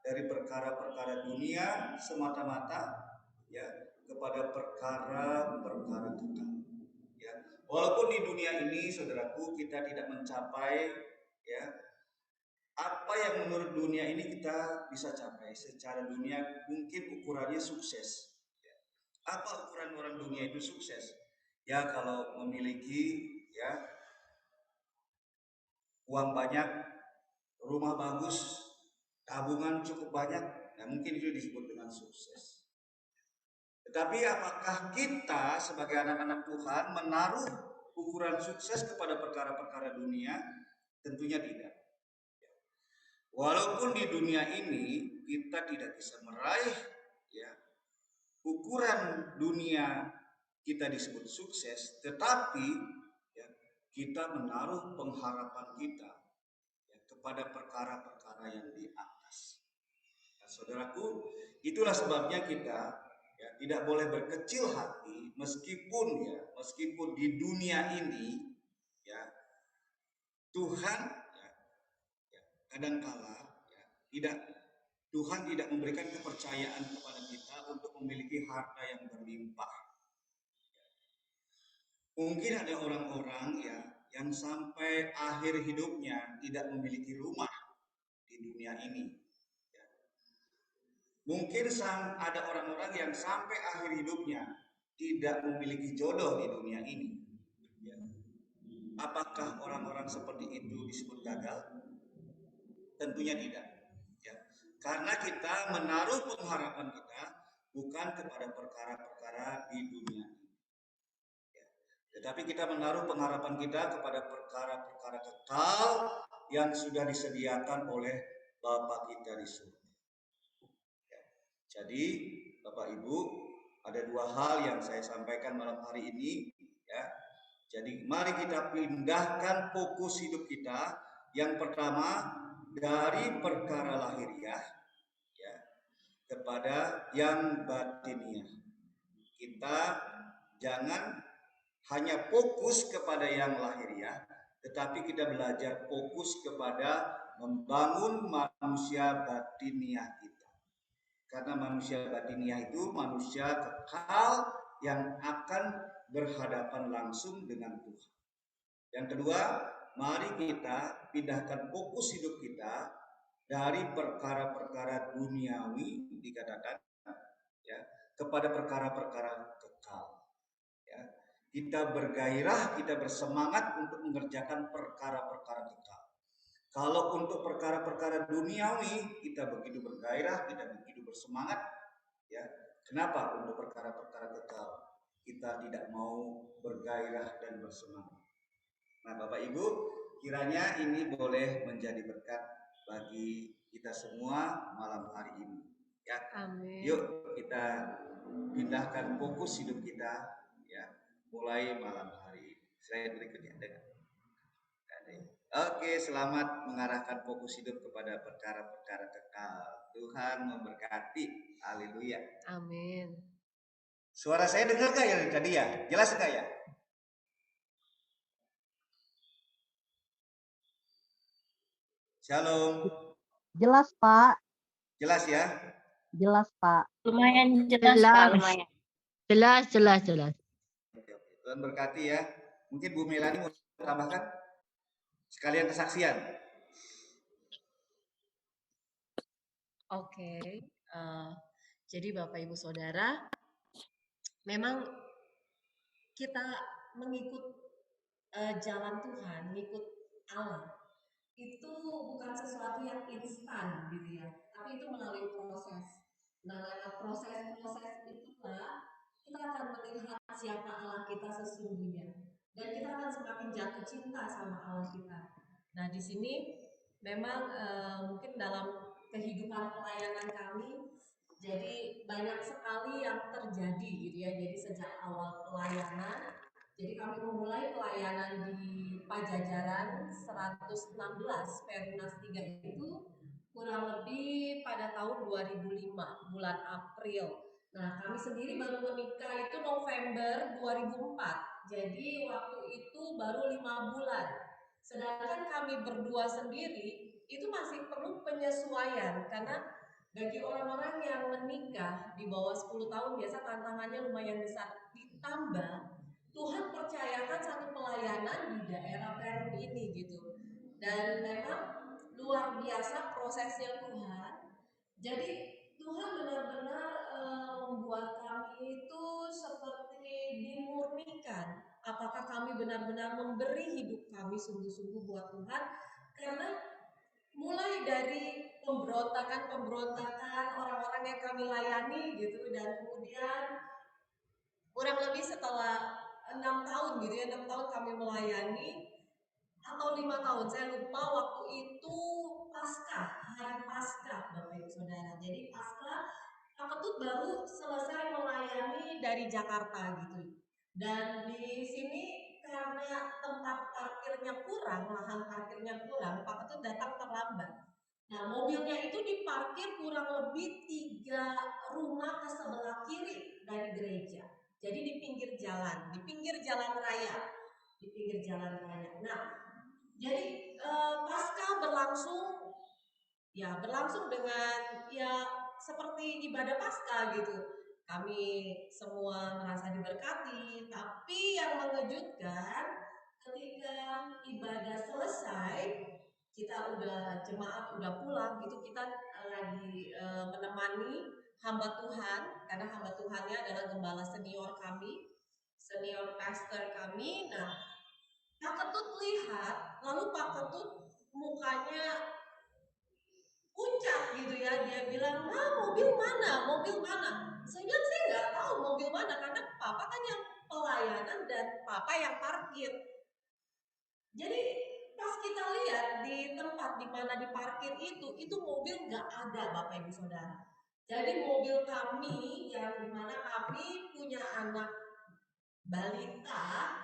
dari perkara-perkara dunia semata-mata, ya, kepada perkara-perkara kekal. Ya, walaupun di dunia ini, saudaraku, kita tidak mencapai, ya, apa yang menurut dunia ini kita bisa capai. Secara dunia mungkin ukurannya sukses. Ya. Apa ukuran orang dunia itu sukses? Ya, kalau memiliki, ya, uang banyak, rumah bagus, tabungan cukup banyak, nah mungkin itu disebut dengan sukses. Tetapi apakah kita sebagai anak-anak Tuhan menaruh ukuran sukses kepada perkara-perkara dunia? Tentunya tidak. Walaupun di dunia ini kita tidak bisa meraih, ya, ukuran dunia kita disebut sukses, tetapi, ya, kita menaruh pengharapan kita, ya, kepada perkara-perkara yang di atas. Nah, saudaraku, itulah sebabnya kita, ya, tidak boleh berkecil hati meskipun di dunia ini, ya, Tuhan, ya, kadangkala, ya, Tuhan tidak memberikan kepercayaan kepada kita untuk memiliki harta yang berlimpah. Mungkin ada orang-orang, ya, yang sampai akhir hidupnya tidak memiliki rumah di dunia ini. Ya. Mungkin ada orang-orang yang sampai akhir hidupnya tidak memiliki jodoh di dunia ini. Ya. Apakah orang-orang seperti itu disebut gagal? Tentunya tidak. Ya. Karena kita menaruh pengharapan kita bukan kepada perkara-perkara di dunia ini. Ya. Tetapi kita menaruh pengharapan kita kepada perkara-perkara kekal yang sudah disediakan oleh Bapa kita di surga. Ya. Jadi Bapak Ibu, ada dua hal yang saya sampaikan malam hari ini. Ya. Jadi mari kita pindahkan fokus hidup kita. Yang pertama dari perkara lahiriah ya, kepada yang batiniah. Kita jangan hanya fokus kepada yang lahiriah, tetapi kita belajar fokus kepada membangun manusia batiniah kita. Karena manusia batiniah itu manusia kekal yang akan berhadapan langsung dengan Tuhan. Yang kedua, mari kita pindahkan fokus hidup kita dari perkara-perkara duniawi dikatakan ya kepada perkara-perkara kekal. Ya. Kita bergairah, kita bersemangat untuk mengerjakan perkara-perkara kekal. Kalau untuk perkara-perkara duniawi kita begitu bergairah, kita begitu bersemangat, ya. Kenapa untuk perkara-perkara kekal kita tidak mau bergairah dan bersemangat? Nah, Bapak Ibu, kiranya ini boleh menjadi berkat bagi kita semua malam hari ini. Ya, Amin. yuk kita pindahkan fokus hidup kita, ya, mulai malam hari ini. Slide berikutnya dengan. Oke, selamat mengarahkan fokus hidup kepada perkara-perkara kekal. Tuhan memberkati. Haleluya. Amin. Suara saya dengar gak ya tadi ya? Jelas gak ya? Shalom. Jelas, Pak. Jelas ya? Jelas, Pak. Lumayan jelas, Pak, lumayan. Jelas. Oke. Tuhan berkati ya. Mungkin Bu Melani mau tambahkan sekalian kesaksian. Oke, jadi Bapak Ibu Saudara, memang kita mengikut jalan Tuhan, mengikut Allah, itu bukan sesuatu yang instan gitu ya, tapi itu melalui proses. Nah, lewat proses-proses itulah kita akan melihat siapa Allah kita sesungguhnya, dan kita akan semakin jatuh cinta sama Allah kita. Nah, di sini memang mungkin dalam kehidupan pelayanan kami, jadi banyak sekali yang terjadi gitu ya. Jadi sejak awal pelayanan, jadi kami memulai pelayanan di Pajajaran 116 Perumnas 3 itu kurang lebih pada tahun 2005 bulan April. Nah, kami sendiri baru menikah itu November 2004. Jadi waktu itu baru 5 bulan. Sedangkan kami berdua sendiri itu masih perlu penyesuaian, karena bagi orang-orang yang menikah di bawah 10 tahun biasa tantangannya lumayan besar. Ditambah Tuhan percayakan satu pelayanan di daerah Perum ini gitu. Dan memang luar biasa prosesnya Tuhan. Jadi Tuhan benar-benar membuat kami itu seperti dimurnikan. Apakah kami benar-benar memberi hidup kami sungguh-sungguh buat Tuhan? Karena mulai dari pemberontakan orang-orang yang kami layani gitu, dan kemudian kurang lebih setelah 6 tahun gitu ya, 6 tahun kami melayani, atau 5 tahun, saya lupa, waktu itu Paskah, hari Paskah Bapak Ibu Saudara. Jadi Paskah Pak Ketut baru selesai melayani dari Jakarta gitu. Dan di sini karena tempat parkirnya kurang, lahan parkirnya kurang, Pak Ketut datang terlambat. Nah, mobilnya itu diparkir kurang lebih 3 rumah ke sebelah kiri dari gereja. Jadi di pinggir jalan raya, Nah, jadi Paskah berlangsung dengan ya seperti ibadah Paskah gitu. Kami semua merasa diberkati, tapi yang mengejutkan ketika ketika ibadah selesai, kita udah jemaat udah pulang gitu, kita lagi menemani hamba Tuhan, karena hamba Tuhannya adalah gembala senior kami, senior pastor kami. Nah, Pak Ketut lihat, lalu Pak Ketut mukanya pucat gitu ya, dia bilang, mobil mana, mobil mana. Saya bilang, saya nggak tahu mobil mana, karena papa kan yang pelayanan dan papa yang parkir. Jadi pas kita lihat di tempat di mana diparkir itu mobil nggak ada, Bapak Ibu Saudara. Jadi mobil kami yang dimana kami punya anak balita,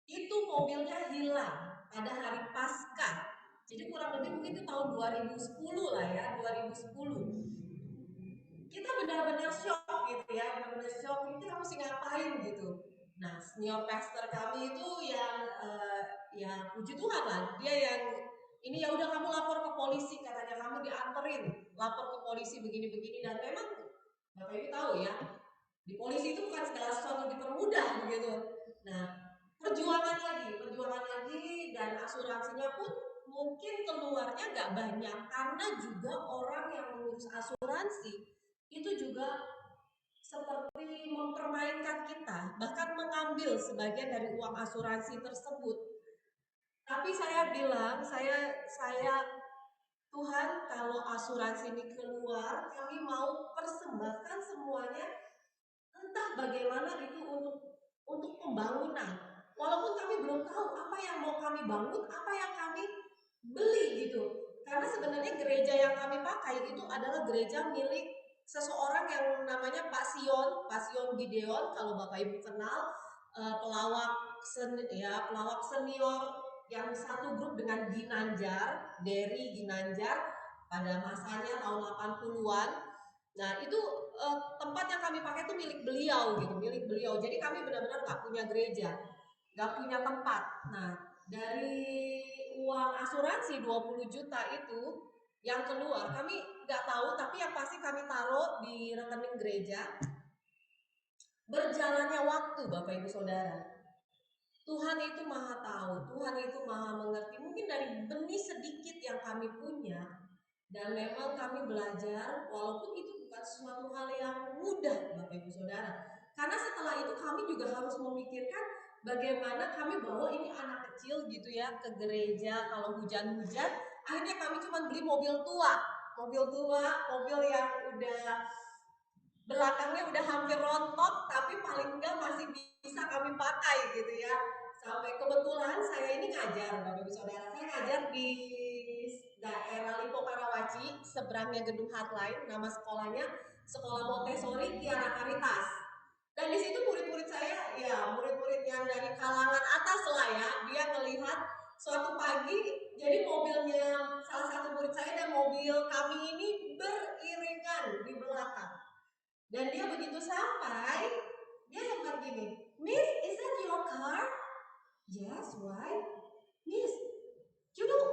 itu mobilnya hilang pada hari Paskah. Jadi kurang lebih mungkin itu tahun 2010 lah ya, 2010. Kita benar-benar shock gitu ya, benar-benar shock. Ini kita mesti ngapain gitu. Nah, senior pastor kami itu yang ya puji Tuhan lah, dia yang ini ya udah kamu lapor ke polisi, katanya kamu dianterin lapor ke polisi begini-begini. Dan memang Bapak Ibu tahu ya, di polisi itu bukan segala sesuatu dipermudah begitu. Nah, perjuangan lagi dan asuransinya pun mungkin keluarnya nggak banyak, karena juga orang yang mengurus asuransi itu juga seperti mempermainkan kita, bahkan mengambil sebagian dari uang asuransi tersebut. Tapi saya bilang, saya Tuhan, kalau asuransi ini keluar, kami mau persembahkan semuanya, entah bagaimana itu untuk pembangunan. Walaupun kami belum tahu apa yang mau kami bangun, apa yang kami beli gitu. Karena sebenarnya gereja yang kami pakai itu adalah gereja milik seseorang yang namanya Pak Sion Gideon, kalau Bapak Ibu kenal, pelawak senior yang satu grup dengan Ginanjar, Derry Ginanjar pada masanya tahun 80-an. Nah, itu tempat yang kami pakai itu milik beliau gitu, milik beliau. Jadi kami benar-benar nggak punya gereja, nggak punya tempat. Nah, dari uang asuransi 20 juta itu yang keluar, kami nggak tahu, tapi yang pasti kami taruh di rekening gereja. Berjalannya waktu, Bapak Ibu Saudara, Tuhan itu maha tahu, Tuhan itu maha mengerti. Mungkin dari benih sedikit yang kami punya, dan memang kami belajar, walaupun itu bukan sesuatu hal yang mudah, Bapak Ibu Saudara. Karena setelah itu kami juga harus memikirkan bagaimana kami bawa ini anak kecil gitu ya ke gereja kalau hujan-hujan. Akhirnya kami cuma beli mobil tua, mobil yang udah belakangnya udah hampir rontok, tapi paling enggak masih bisa kami pakai gitu ya. Sampai kebetulan saya ini ngajar, Bapak Ibu Saudara, saya ngajar di daerah Lipo Karawaci, seberangnya gedung Hotline, nama sekolahnya Sekolah Montessori Kiara Caritas. Dan di situ murid-murid saya, ya murid-murid yang dari kalangan atas lah ya, dia melihat suatu pagi, jadi mobilnya salah satu murid saya dan mobil kami ini beriringan di belakang. Dan dia begitu sampai, dia sempat gini, "Miss, is that your car?" "Yes, why?" "Miss, you know,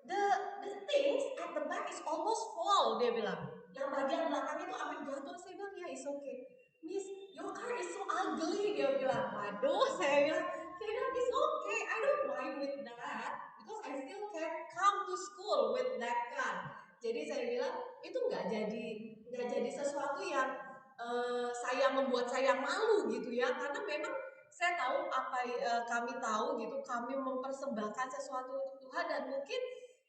the things at the back is almost fall," dia bilang. Yang bagian belakang itu hampir jatuh. Saya bilang, "Ya, it's okay." "Miss, your car is so ugly," dia bilang. Waduh, saya bilang, "It's okay, I don't mind with that, because I still can come to school with that car." Jadi saya bilang, itu nggak jadi sesuatu yang saya membuat saya malu gitu ya, karena memang saya tahu kami tahu gitu, kami mempersembahkan sesuatu untuk Tuhan, dan mungkin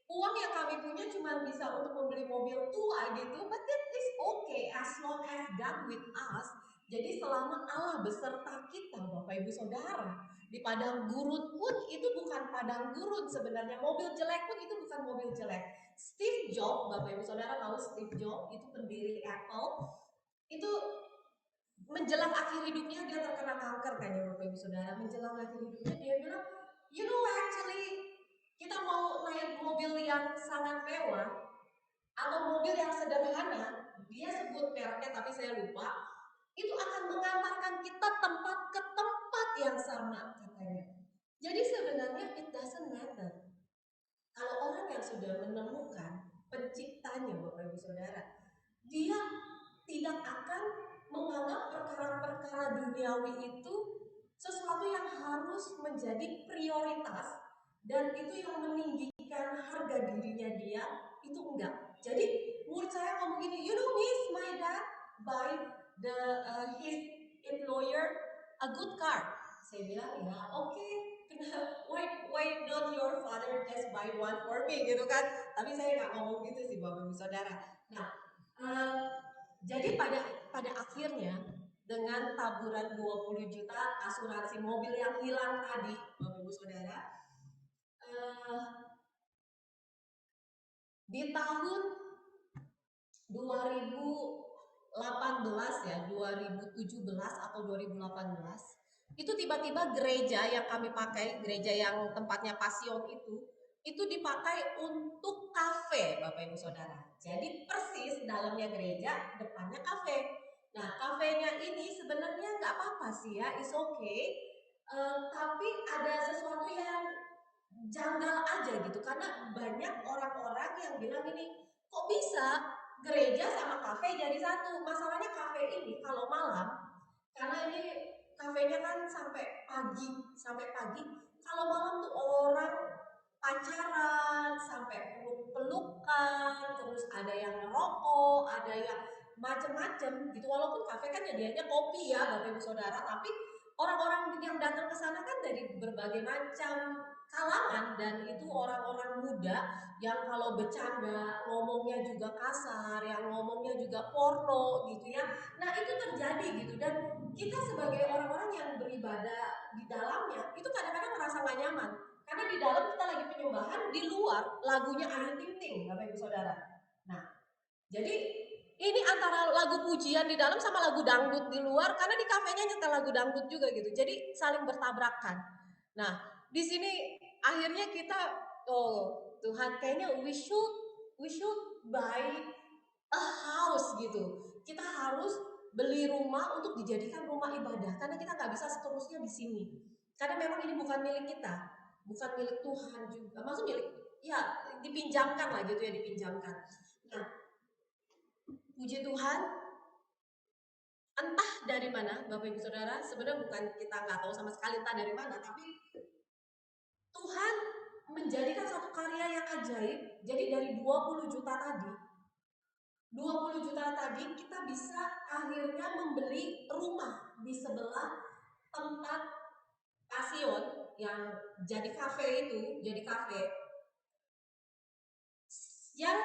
uang yang kami punya cuma bisa untuk membeli mobil tua gitu, but that is okay as long as God with us. Jadi selama Allah beserta kita, Bapak Ibu Saudara, di padang gurun pun itu bukan padang gurun sebenarnya, mobil jelek pun itu bukan mobil jelek. Steve Jobs, Bapak Ibu Saudara tahu Steve Jobs itu pendiri Apple, itu menjelang akhir hidupnya dia terkena kanker kayaknya, Bapak Ibu Saudara. Menjelang akhir hidupnya dia bilang, "You know, actually kita mau naik mobil yang sangat mewah atau mobil yang sederhana," dia sebut mereknya tapi saya lupa, "itu akan mengantarkan kita ke tempat yang sama," katanya. Jadi sebenarnya it doesn't matter. Kalau orang yang sudah menemukan penciptanya, Bapak Ibu Saudara, dia tidak akan menganggap perkara-perkara duniawi itu sesuatu yang harus menjadi prioritas dan itu yang meninggikan harga dirinya dia, itu enggak. Jadi murid saya ngomong gini, you know miss, my dad buy his employer a good car. Saya bilang ya oke, why not your father just buy one for me gitu kan. Tapi saya nggak ngomong gitu sih Bapak Ibu Saudara. Nah jadi pada akhirnya dengan taburan 20 juta asuransi mobil yang hilang tadi Bapak Ibu Saudara, di tahun 2018 ya, 2017 atau 2018 itu tiba-tiba gereja yang kami pakai, gereja yang tempatnya Pasion itu dipakai untuk kafe Bapak Ibu Saudara. Jadi persis dalamnya gereja, depannya kafe. Nah kafenya ini sebenarnya nggak apa-apa sih ya, is okay. Tapi ada sesuatu yang janggal aja gitu, karena banyak orang-orang yang bilang ini, kok bisa gereja sama kafe jadi satu. Masalahnya kafe ini kalau malam, karena ini kafenya kan sampai pagi, kalau malam tuh orang pacaran, sampai peluk-pelukan, terus ada yang ngerokok, ada yang macem-macem gitu. Walaupun kafe kan jadinya kopi ya Bapak Ibu Saudara, tapi orang-orang yang datang ke sana kan dari berbagai macam kalangan, dan itu orang-orang muda yang kalau bercanda ngomongnya juga kasar, yang ngomongnya juga porno gitu ya. Nah itu terjadi gitu, dan kita sebagai orang-orang yang beribadah di dalamnya itu kadang-kadang merasa gak nyaman, karena di dalam kita lagi penyembahan, di luar lagunya Ayu Ting Ting Bapak Ibu Saudara. Nah jadi ini antara lagu pujian di dalam sama lagu dangdut di luar, karena di kafenya nyetel lagu dangdut juga gitu, jadi saling bertabrakan. Nah di sini akhirnya kita, oh Tuhan, kayaknya we should buy a house gitu. Kita harus beli rumah untuk dijadikan rumah ibadah, karena kita nggak bisa seterusnya di sini. Karena memang ini bukan milik kita, bukan milik Tuhan juga. Maksud milik, ya dipinjamkan lah gitu ya, dipinjamkan. Nah, puji Tuhan, entah dari mana Bapak Ibu Saudara, sebenarnya bukan kita nggak tahu sama sekali entah dari mana, tapi Tuhan menjadikan satu karya yang ajaib. Jadi dari 20 juta tadi kita bisa akhirnya membeli rumah di sebelah tempat Pasion yang jadi kafe itu, yang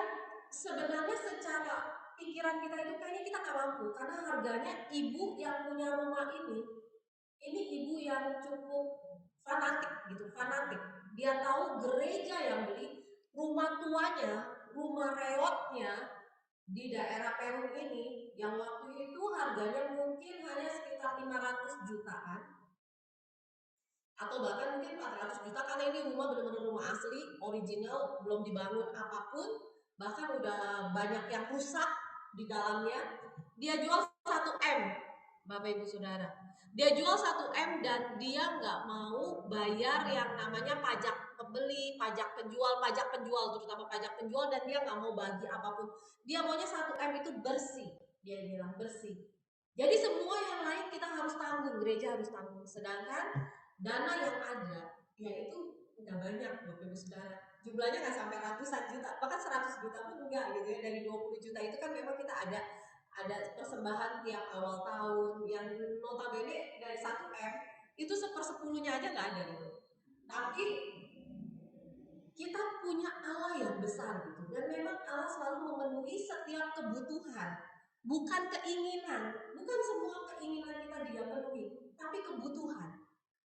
sebenarnya secara pikiran kita itu kayaknya kita nggak mampu, karena harganya ibu yang punya rumah ini ibu yang cukup fanatik. Dia tahu gereja yang beli, rumah tuanya, rumah reotnya di daerah Perum ini yang waktu itu harganya mungkin hanya sekitar 500 jutaan atau bahkan mungkin 400 juta, karena ini rumah benar-benar rumah asli, original, belum dibangun apapun, bahkan udah banyak yang rusak di dalamnya. Dia jual 1 M Bapak Ibu Saudara. Dia jual 1 M dan dia nggak mau bayar yang namanya pajak pembeli, pajak penjual, terutama pajak penjual, dan dia nggak mau bagi apapun. Dia maunya 1 M itu bersih, dia bilang bersih. Jadi semua yang lain kita harus tanggung, gereja harus tanggung. Sedangkan dana yang ada, yaitu nggak banyak Bapak Ibu Saudara. Jumlahnya nggak sampai ratusan juta, bahkan 100 juta pun enggak gitu ya. Dari 20 juta itu kan memang kita ada persembahan tiap awal tahun yang notabene dari 1 M itu 1/10-nya aja nggak ada gitu. Tapi kita punya Allah yang besar gitu, dan memang Allah selalu memenuhi setiap kebutuhan, bukan keinginan, bukan semua keinginan kita dia penuhi, tapi kebutuhan.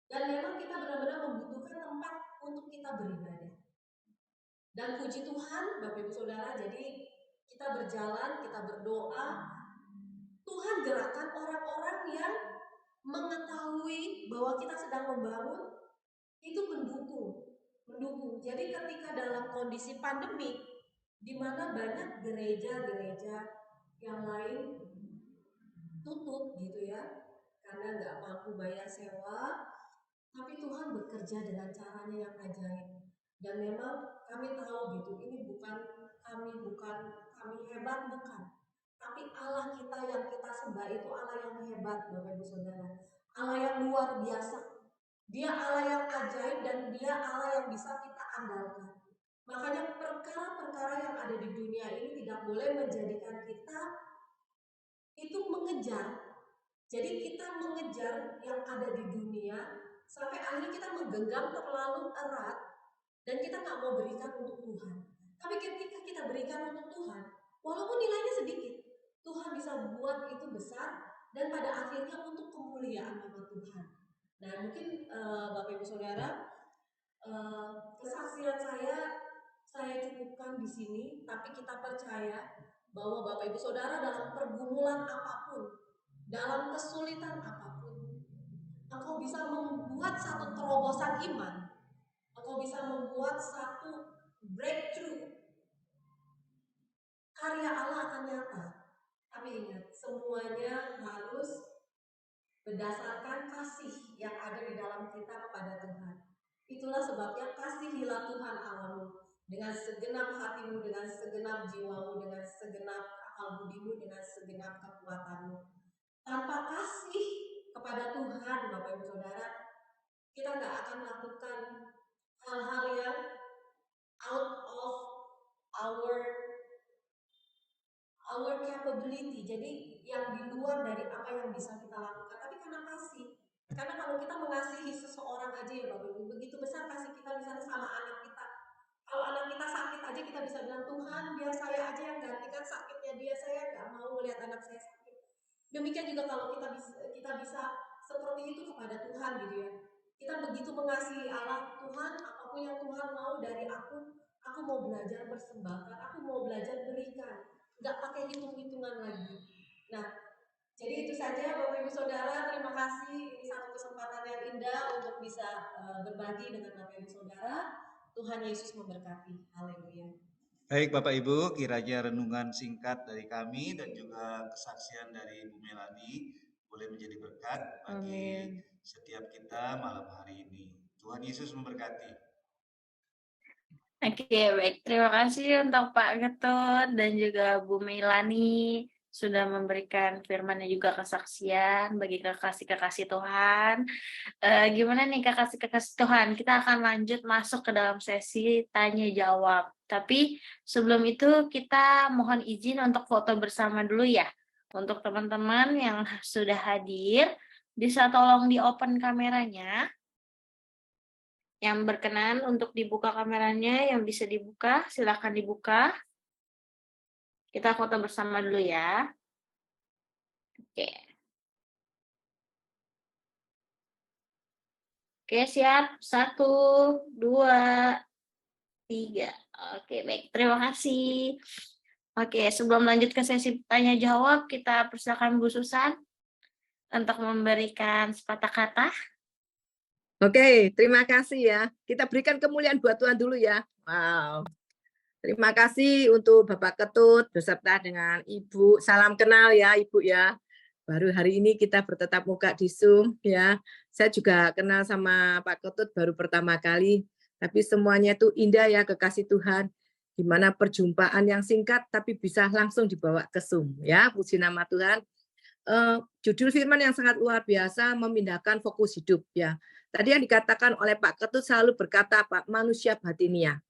Dan memang kita benar-benar membutuhkan tempat untuk kita beribadah. Dan puji Tuhan Bapak Ibu Saudara, jadi kita berjalan, kita berdoa, Tuhan gerakkan orang-orang yang mengetahui bahwa kita sedang membangun, itu mendukung. Jadi ketika dalam kondisi pandemi, di mana banyak gereja-gereja yang lain tutup gitu ya, karena nggak mampu bayar sewa, tapi Tuhan bekerja dengan caranya yang ajaib. Dan memang kami tahu gitu, ini bukan kami hebat, bukan. Tapi Allah kita yang kita sembah itu Allah yang hebat Bapak Ibu Saudara. Allah yang luar biasa. Dia Allah yang ajaib dan dia Allah yang bisa kita andalkan. Makanya perkara-perkara yang ada di dunia ini tidak boleh menjadikan kita itu mengejar. Jadi kita mengejar yang ada di dunia sampai akhirnya kita menggenggam terlalu erat dan kita nggak mau berikan untuk Tuhan. Tapi ketika kita berikan untuk Tuhan, walaupun nilainya sedikit, Tuhan bisa buat itu besar dan pada akhirnya untuk kemuliaan nama Tuhan. Nah mungkin Bapak Ibu Saudara, kesaksian saya cukupkan di sini, tapi kita percaya bahwa Bapak Ibu Saudara dalam pergumulan apapun, dalam kesulitan apapun, engkau bisa membuat satu terobosan iman, engkau bisa membuat satu breakthrough, karya Allah akan nyata. Tapi ingat, semuanya harus berdasarkan kasih yang ada di dalam kita kepada Tuhan. Itulah sebabnya kasihilah Tuhan Allahmu dengan segenap hatimu, dengan segenap jiwamu, dengan segenap akal budimu, dengan segenap kekuatanmu. Tanpa kasih kepada Tuhan, Bapak Ibu Saudara, kita nggak akan melakukan hal-hal yang out of our capability. Jadi yang di luar dari apa yang bisa kita lakukan. Tapi karena kasih. Karena kalau kita mengasihi seseorang aja ya Bapak Ibu, begitu besar kasih kita misalnya sama anak kita. Kalau anak kita sakit aja kita bisa bilang, Tuhan biar saya aja yang gantikan sakitnya dia, saya nggak mau melihat anak saya sakit. Demikian juga kalau kita bisa seperti itu kepada Tuhan gitu ya. Kita begitu mengasihi Allah, Tuhan apapun yang Tuhan mau dari aku mau belajar persembahkan, aku mau belajar berikan, nggak pakai hitung-hitungan lagi. Nah, jadi itu saja Bapak Ibu Saudara, terima kasih, ini satu kesempatan yang indah untuk bisa berbagi dengan Bapak Ibu Saudara. Tuhan Yesus memberkati. Haleluya. Baik Bapak Ibu, kiranya renungan singkat dari kami dan juga kesaksian dari Ibu Melani boleh menjadi berkat bagi setiap kita malam hari ini. Tuhan Yesus memberkati. Oke, baik. Terima kasih untuk Pak Ketut dan juga Bu Melani sudah memberikan firman dan juga kesaksian bagi kekasih-kekasih Tuhan. Gimana nih kekasih-kekasih Tuhan? Kita akan lanjut masuk ke dalam sesi tanya jawab. Tapi sebelum itu kita mohon izin untuk foto bersama dulu ya. Untuk teman-teman yang sudah hadir, bisa tolong di-open kameranya. Yang berkenan untuk dibuka kameranya, yang bisa dibuka, silakan dibuka. Kita foto bersama dulu ya. Oke. Oke, siap. 1, 2, 3. Oke, baik. Terima kasih. Oke, sebelum lanjut ke sesi tanya-jawab, kita persilakan Bu Susan untuk memberikan sepatah kata. Oke, terima kasih ya. Kita berikan kemuliaan buat Tuhan dulu ya. Wow. Terima kasih untuk Bapak Ketut beserta dengan Ibu. Salam kenal ya Ibu ya. Baru hari ini kita bertatap muka di Zoom ya. Saya juga kenal sama Pak Ketut baru pertama kali. Tapi semuanya itu indah ya, kekasih Tuhan. Gimana perjumpaan yang singkat tapi bisa langsung dibawa ke Zoom ya. Puji nama Tuhan. Judul firman yang sangat luar biasa, memindahkan fokus hidup ya. Tadi yang dikatakan oleh Pak Ketut selalu berkata apa? Manusia batinia.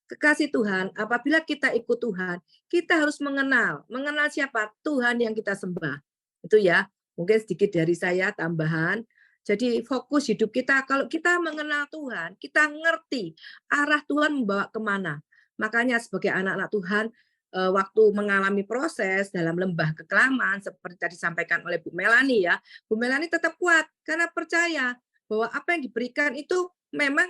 Kekasih Tuhan, apabila kita ikut Tuhan, kita harus mengenal siapa Tuhan yang kita sembah. Itu ya, mungkin sedikit dari saya tambahan. Jadi fokus hidup kita, kalau kita mengenal Tuhan, kita ngerti arah Tuhan membawa kemana. Makanya sebagai anak-anak Tuhan, waktu mengalami proses dalam lembah kekelaman, seperti tadi disampaikan oleh Bu Melani ya, Bu Melani tetap kuat, karena percaya bahwa apa yang diberikan itu memang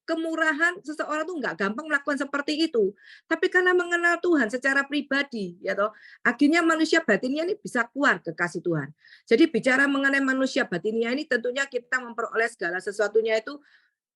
kemurahan, seseorang tuh nggak gampang melakukan seperti itu. Tapi karena mengenal Tuhan secara pribadi, ya toh, akhirnya manusia batinnya ini bisa keluar kekasih Tuhan. Jadi bicara mengenai manusia batinnya ini tentunya kita memperoleh segala sesuatunya itu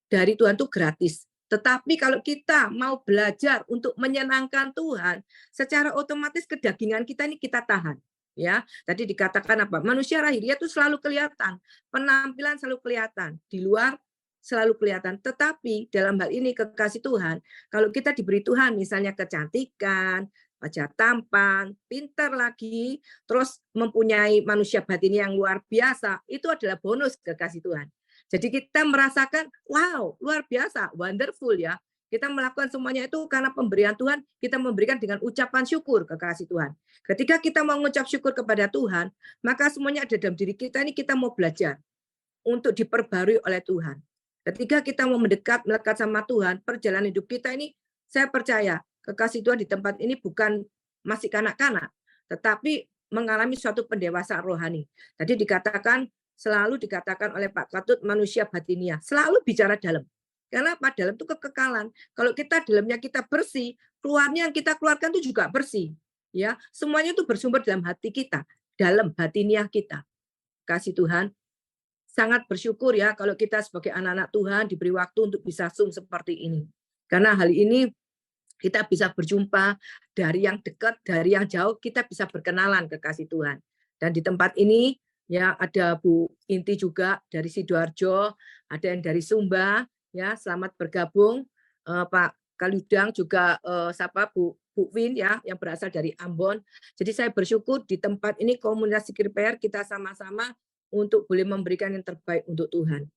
dari Tuhan itu gratis. Tetapi kalau kita mau belajar untuk menyenangkan Tuhan, secara otomatis kedagingan kita ini kita tahan. Ya, tadi dikatakan apa? Manusia lahiriah itu selalu kelihatan, penampilan selalu kelihatan, di luar selalu kelihatan. Tetapi dalam hal ini kekasih Tuhan, kalau kita diberi Tuhan misalnya kecantikan, wajah tampan, pintar lagi, terus mempunyai manusia batin yang luar biasa, itu adalah bonus kekasih Tuhan. Jadi kita merasakan, wow, luar biasa, wonderful ya. Kita melakukan semuanya itu karena pemberian Tuhan, kita memberikan dengan ucapan syukur kekasih Tuhan. Ketika kita mau mengucap syukur kepada Tuhan, maka semuanya ada dalam diri kita ini, kita mau belajar untuk diperbarui oleh Tuhan. Ketika kita mau melekat sama Tuhan, perjalanan hidup kita ini, saya percaya kekasih Tuhan di tempat ini bukan masih kanak-kanak, tetapi mengalami suatu pendewasaan rohani. Tadi selalu dikatakan oleh Pak Ketut, manusia batinia, selalu bicara dalam. Karena apa? Dalam itu kekekalan. Kalau kita dalamnya kita bersih, keluarnya yang kita keluarkan itu juga bersih. Ya, semuanya itu bersumber dalam hati kita, dalam batiniah kita. Kasih Tuhan, sangat bersyukur ya kalau kita sebagai anak-anak Tuhan diberi waktu untuk bisa Zoom seperti ini. Karena hal ini kita bisa berjumpa dari yang dekat, dari yang jauh, kita bisa berkenalan kekasih Tuhan. Dan di tempat ini ya ada Bu Inti juga dari Sidoarjo, ada yang dari Sumba, ya selamat bergabung. Pak Kaludang juga Bu Win ya yang berasal dari Ambon. Jadi saya bersyukur di tempat ini komunitas Sikirper kita sama-sama untuk boleh memberikan yang terbaik untuk Tuhan.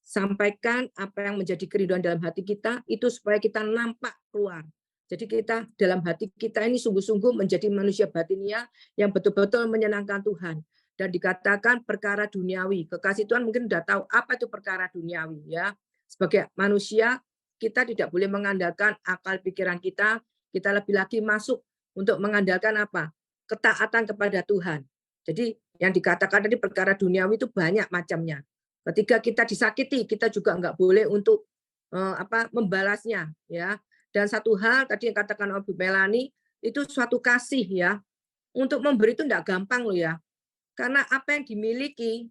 Sampaikan apa yang menjadi kerinduan dalam hati kita itu supaya kita nampak keluar. Jadi kita dalam hati kita ini sungguh-sungguh menjadi manusia batinia yang betul-betul menyenangkan Tuhan. Dan dikatakan perkara duniawi. Kekasih Tuhan mungkin sudah tahu apa itu perkara duniawi ya. Sebagai manusia, kita tidak boleh mengandalkan akal pikiran kita lebih lagi masuk untuk mengandalkan apa? Ketaatan kepada Tuhan. Jadi yang dikatakan tadi perkara duniawi itu banyak macamnya. Ketika kita disakiti, kita juga nggak boleh untuk membalasnya ya. Dan satu hal tadi yang katakan oleh Bu Melani itu suatu kasih ya. Untuk memberi itu enggak gampang loh ya. Karena apa yang dimiliki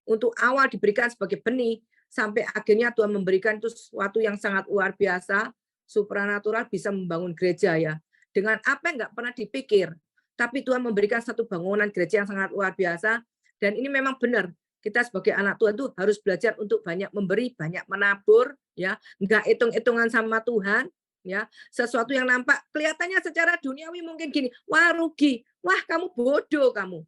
untuk awal diberikan sebagai benih sampai akhirnya Tuhan memberikan itu sesuatu yang sangat luar biasa, supranatural bisa membangun gereja ya. Dengan apa yang enggak pernah dipikir. Tapi Tuhan memberikan satu bangunan gereja yang sangat luar biasa dan ini memang benar. Kita sebagai anak Tuhan tuh harus belajar untuk banyak memberi, banyak menabur ya, enggak hitung-hitungan sama Tuhan. Ya, sesuatu yang nampak kelihatannya secara duniawi mungkin gini, wah rugi, wah kamu bodoh kamu,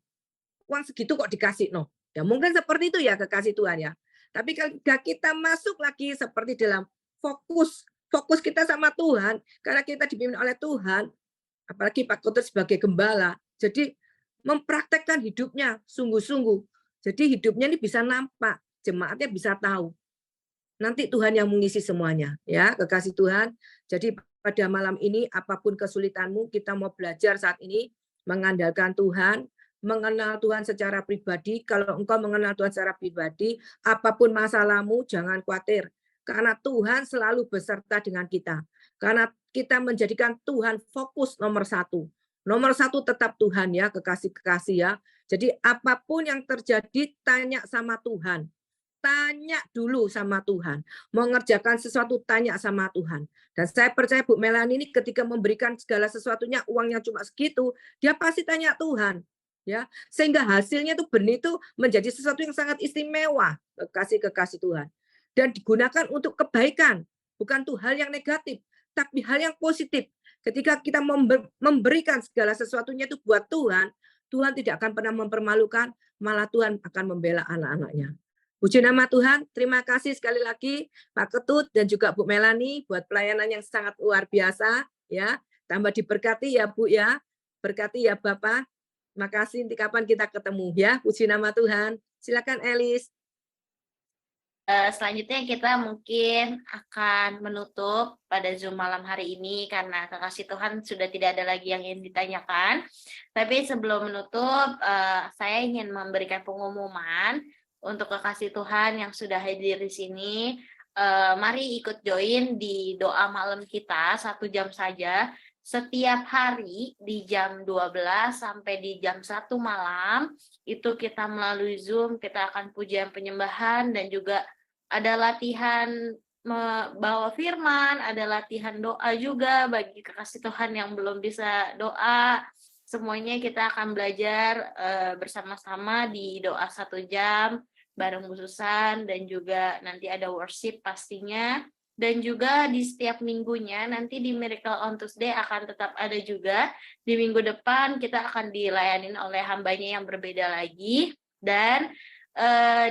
uang segitu kok dikasih no, ya mungkin seperti itu ya kekasih Tuhan ya. Tapi kalau kita masuk lagi seperti dalam fokus kita sama Tuhan, karena kita dipimpin oleh Tuhan, apalagi Pak Ketut sebagai gembala, jadi mempraktekkan hidupnya sungguh-sungguh, jadi hidupnya ini bisa nampak, jemaatnya bisa tahu. Nanti Tuhan yang mengisi semuanya ya kekasih Tuhan. Jadi pada malam ini apapun kesulitanmu kita mau belajar saat ini mengandalkan Tuhan, mengenal Tuhan secara pribadi. Kalau engkau mengenal Tuhan secara pribadi, apapun masalahmu jangan khawatir karena Tuhan selalu beserta dengan kita. Karena kita menjadikan Tuhan fokus nomor satu. Nomor satu tetap Tuhan ya kekasih-kekasih ya. Jadi apapun yang terjadi tanya sama Tuhan. Tanya dulu sama Tuhan. Mau ngerjakan sesuatu, tanya sama Tuhan. Dan saya percaya Bu Melani ini ketika memberikan segala sesuatunya, uangnya cuma segitu, dia pasti tanya Tuhan. Ya, sehingga hasilnya itu benih itu menjadi sesuatu yang sangat istimewa, kekasih Tuhan. Dan digunakan untuk kebaikan, bukan tuh hal yang negatif, tapi hal yang positif. Ketika kita memberikan segala sesuatunya itu buat Tuhan, Tuhan tidak akan pernah mempermalukan, malah Tuhan akan membela anak-anaknya. Puji nama Tuhan, terima kasih sekali lagi Pak Ketut dan juga Bu Melani buat pelayanan yang sangat luar biasa ya. Tambah diberkati ya Bu ya. Berkati ya Bapak. Makasih, nanti kapan kita ketemu ya. Puji nama Tuhan. Silakan Elis. Selanjutnya kita mungkin akan menutup pada Zoom malam hari ini karena kekasih Tuhan sudah tidak ada lagi yang ingin ditanyakan. Tapi sebelum menutup, saya ingin memberikan pengumuman untuk kekasih Tuhan yang sudah hadir di sini. Mari ikut join di doa malam kita 1 jam saja. Setiap hari di jam 12 sampai di jam 1 malam itu kita melalui Zoom, kita akan pujian penyembahan dan juga ada latihan bawa firman, ada latihan doa juga bagi kekasih Tuhan yang belum bisa doa. Semuanya kita akan belajar bersama-sama di doa 1 jam bareng Bu Susan dan juga nanti ada worship pastinya. Dan juga di setiap minggunya nanti di Miracle on Tuesday akan tetap ada juga. Di minggu depan kita akan dilayani oleh hambanya yang berbeda lagi. Dan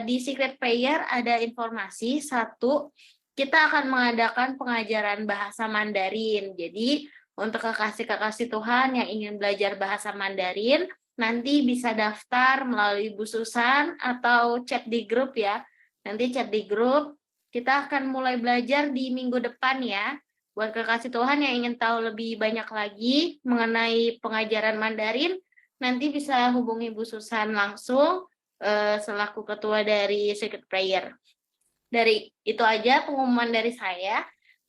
di Secret Prayer ada informasi satu, kita akan mengadakan pengajaran bahasa Mandarin. Jadi untuk kekasih-kekasih Tuhan yang ingin belajar bahasa Mandarin, nanti bisa daftar melalui Bu Susan atau chat di grup ya. Nanti chat di grup, kita akan mulai belajar di minggu depan ya. Buat kekasih Tuhan yang ingin tahu lebih banyak lagi mengenai pengajaran Mandarin, nanti bisa hubungi Bu Susan langsung selaku ketua dari Secret Prayer. Dari itu aja pengumuman dari saya.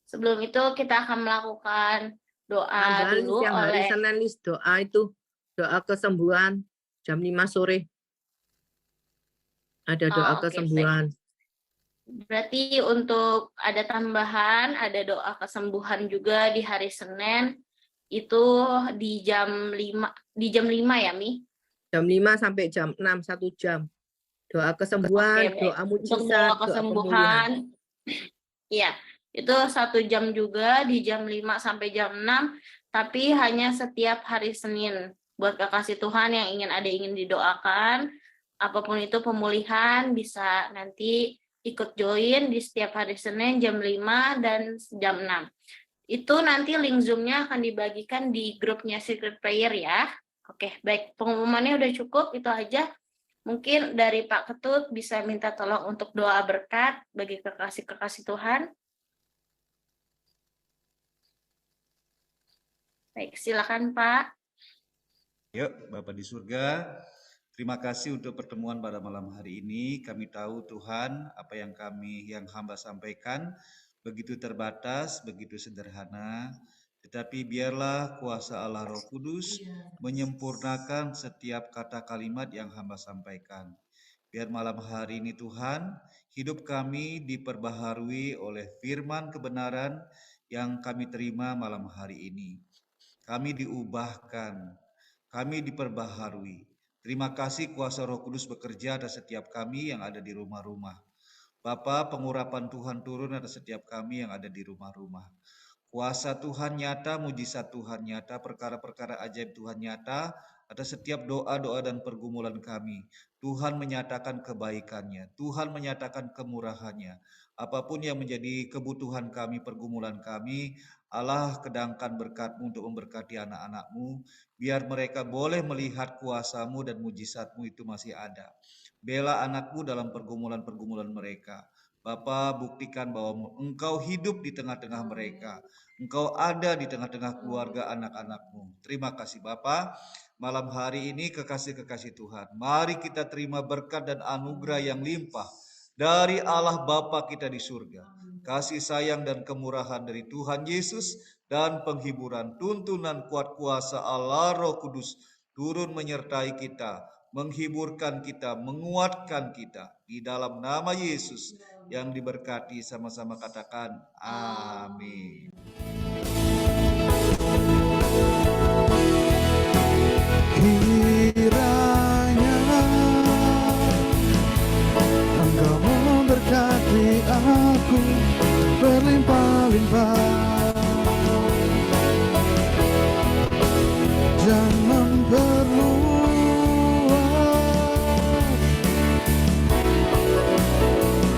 Sebelum itu kita akan melakukan doa Tambahan dulu yang hari oleh Senin doa itu, doa kesembuhan jam 5 sore. Ada doa oke, kesembuhan. berarti untuk ada tambahan, ada doa kesembuhan juga di hari Senin itu di jam 5 ya, Mi? Jam 5 sampai jam 6, 1 jam. Doa kesembuhan, Oke, baik. doa Untuk mujizat, doa doa kesembuhan, pemulihan. iya, itu 1 jam juga di jam 5 sampai jam 6, tapi hanya setiap hari Senin. Buat kekasih Tuhan yang ingin didoakan, apapun itu pemulihan, bisa nanti ikut join di setiap hari Senin jam 5 dan jam 6. Itu nanti link Zoom-nya akan dibagikan di grupnya Secret Prayer ya. Oke, baik. Pengumumannya udah cukup, itu aja. Mungkin dari Pak Ketut bisa minta tolong untuk doa berkat bagi kekasih-kekasih Tuhan. Baik, silakan Pak. Yuk, Bapak di surga, terima kasih untuk pertemuan pada malam hari ini. Kami tahu Tuhan, apa yang hamba sampaikan begitu terbatas, begitu sederhana, tetapi biarlah kuasa Allah Roh Kudus menyempurnakan setiap kata kalimat yang hamba sampaikan. Biar malam hari ini Tuhan, hidup kami diperbaharui oleh firman kebenaran yang kami terima malam hari ini. Kami diubahkan, kami diperbaharui. Terima kasih kuasa Roh Kudus bekerja atas setiap kami yang ada di rumah-rumah. Bapa, pengurapan Tuhan turun atas setiap kami yang ada di rumah-rumah. Kuasa Tuhan nyata, mujizat Tuhan nyata, perkara-perkara ajaib Tuhan nyata atas setiap doa-doa dan pergumulan kami. Tuhan menyatakan kebaikannya, Tuhan menyatakan kemurahannya. Apapun yang menjadi kebutuhan kami, pergumulan kami, Allah kedangkan berkat-Mu untuk memberkati anak-anak-Mu, biar mereka boleh melihat kuasa-Mu dan mujizat-Mu itu masih ada. Bela anak-Mu dalam pergumulan-pergumulan mereka. Bapa, buktikan bahwa Engkau hidup di tengah-tengah mereka. Engkau ada di tengah-tengah keluarga anak-anak-Mu. Terima kasih Bapa. Malam hari ini kekasih-kekasih Tuhan, mari kita terima berkat dan anugerah yang limpah dari Allah Bapa kita di surga. Kasih sayang dan kemurahan dari Tuhan Yesus dan penghiburan, tuntunan kuat kuasa Allah Roh Kudus turun menyertai kita, menghiburkan kita, menguatkan kita. Di dalam nama Yesus yang diberkati, sama-sama katakan amin. Kiranya Engkau memberkati aku berlimpah-limpah dan memperluas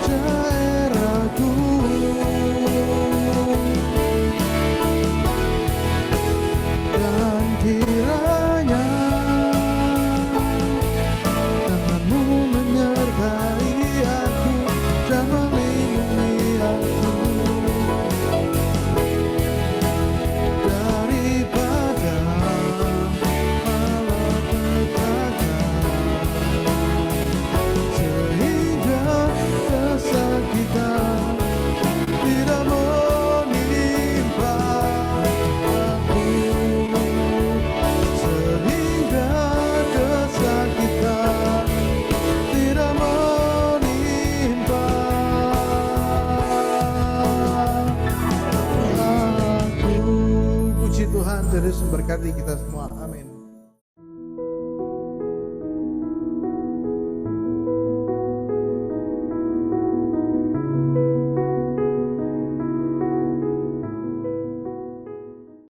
daerahku. Dan kiranya tangan-Mu menyertai aku dan melindungi aku daripada malapetaka, sehingga kesakitan tidak menimpa aku, sehingga kesakitan tidak menimpa aku. Puji Tuhan, terus memberkati kita semua. Amin.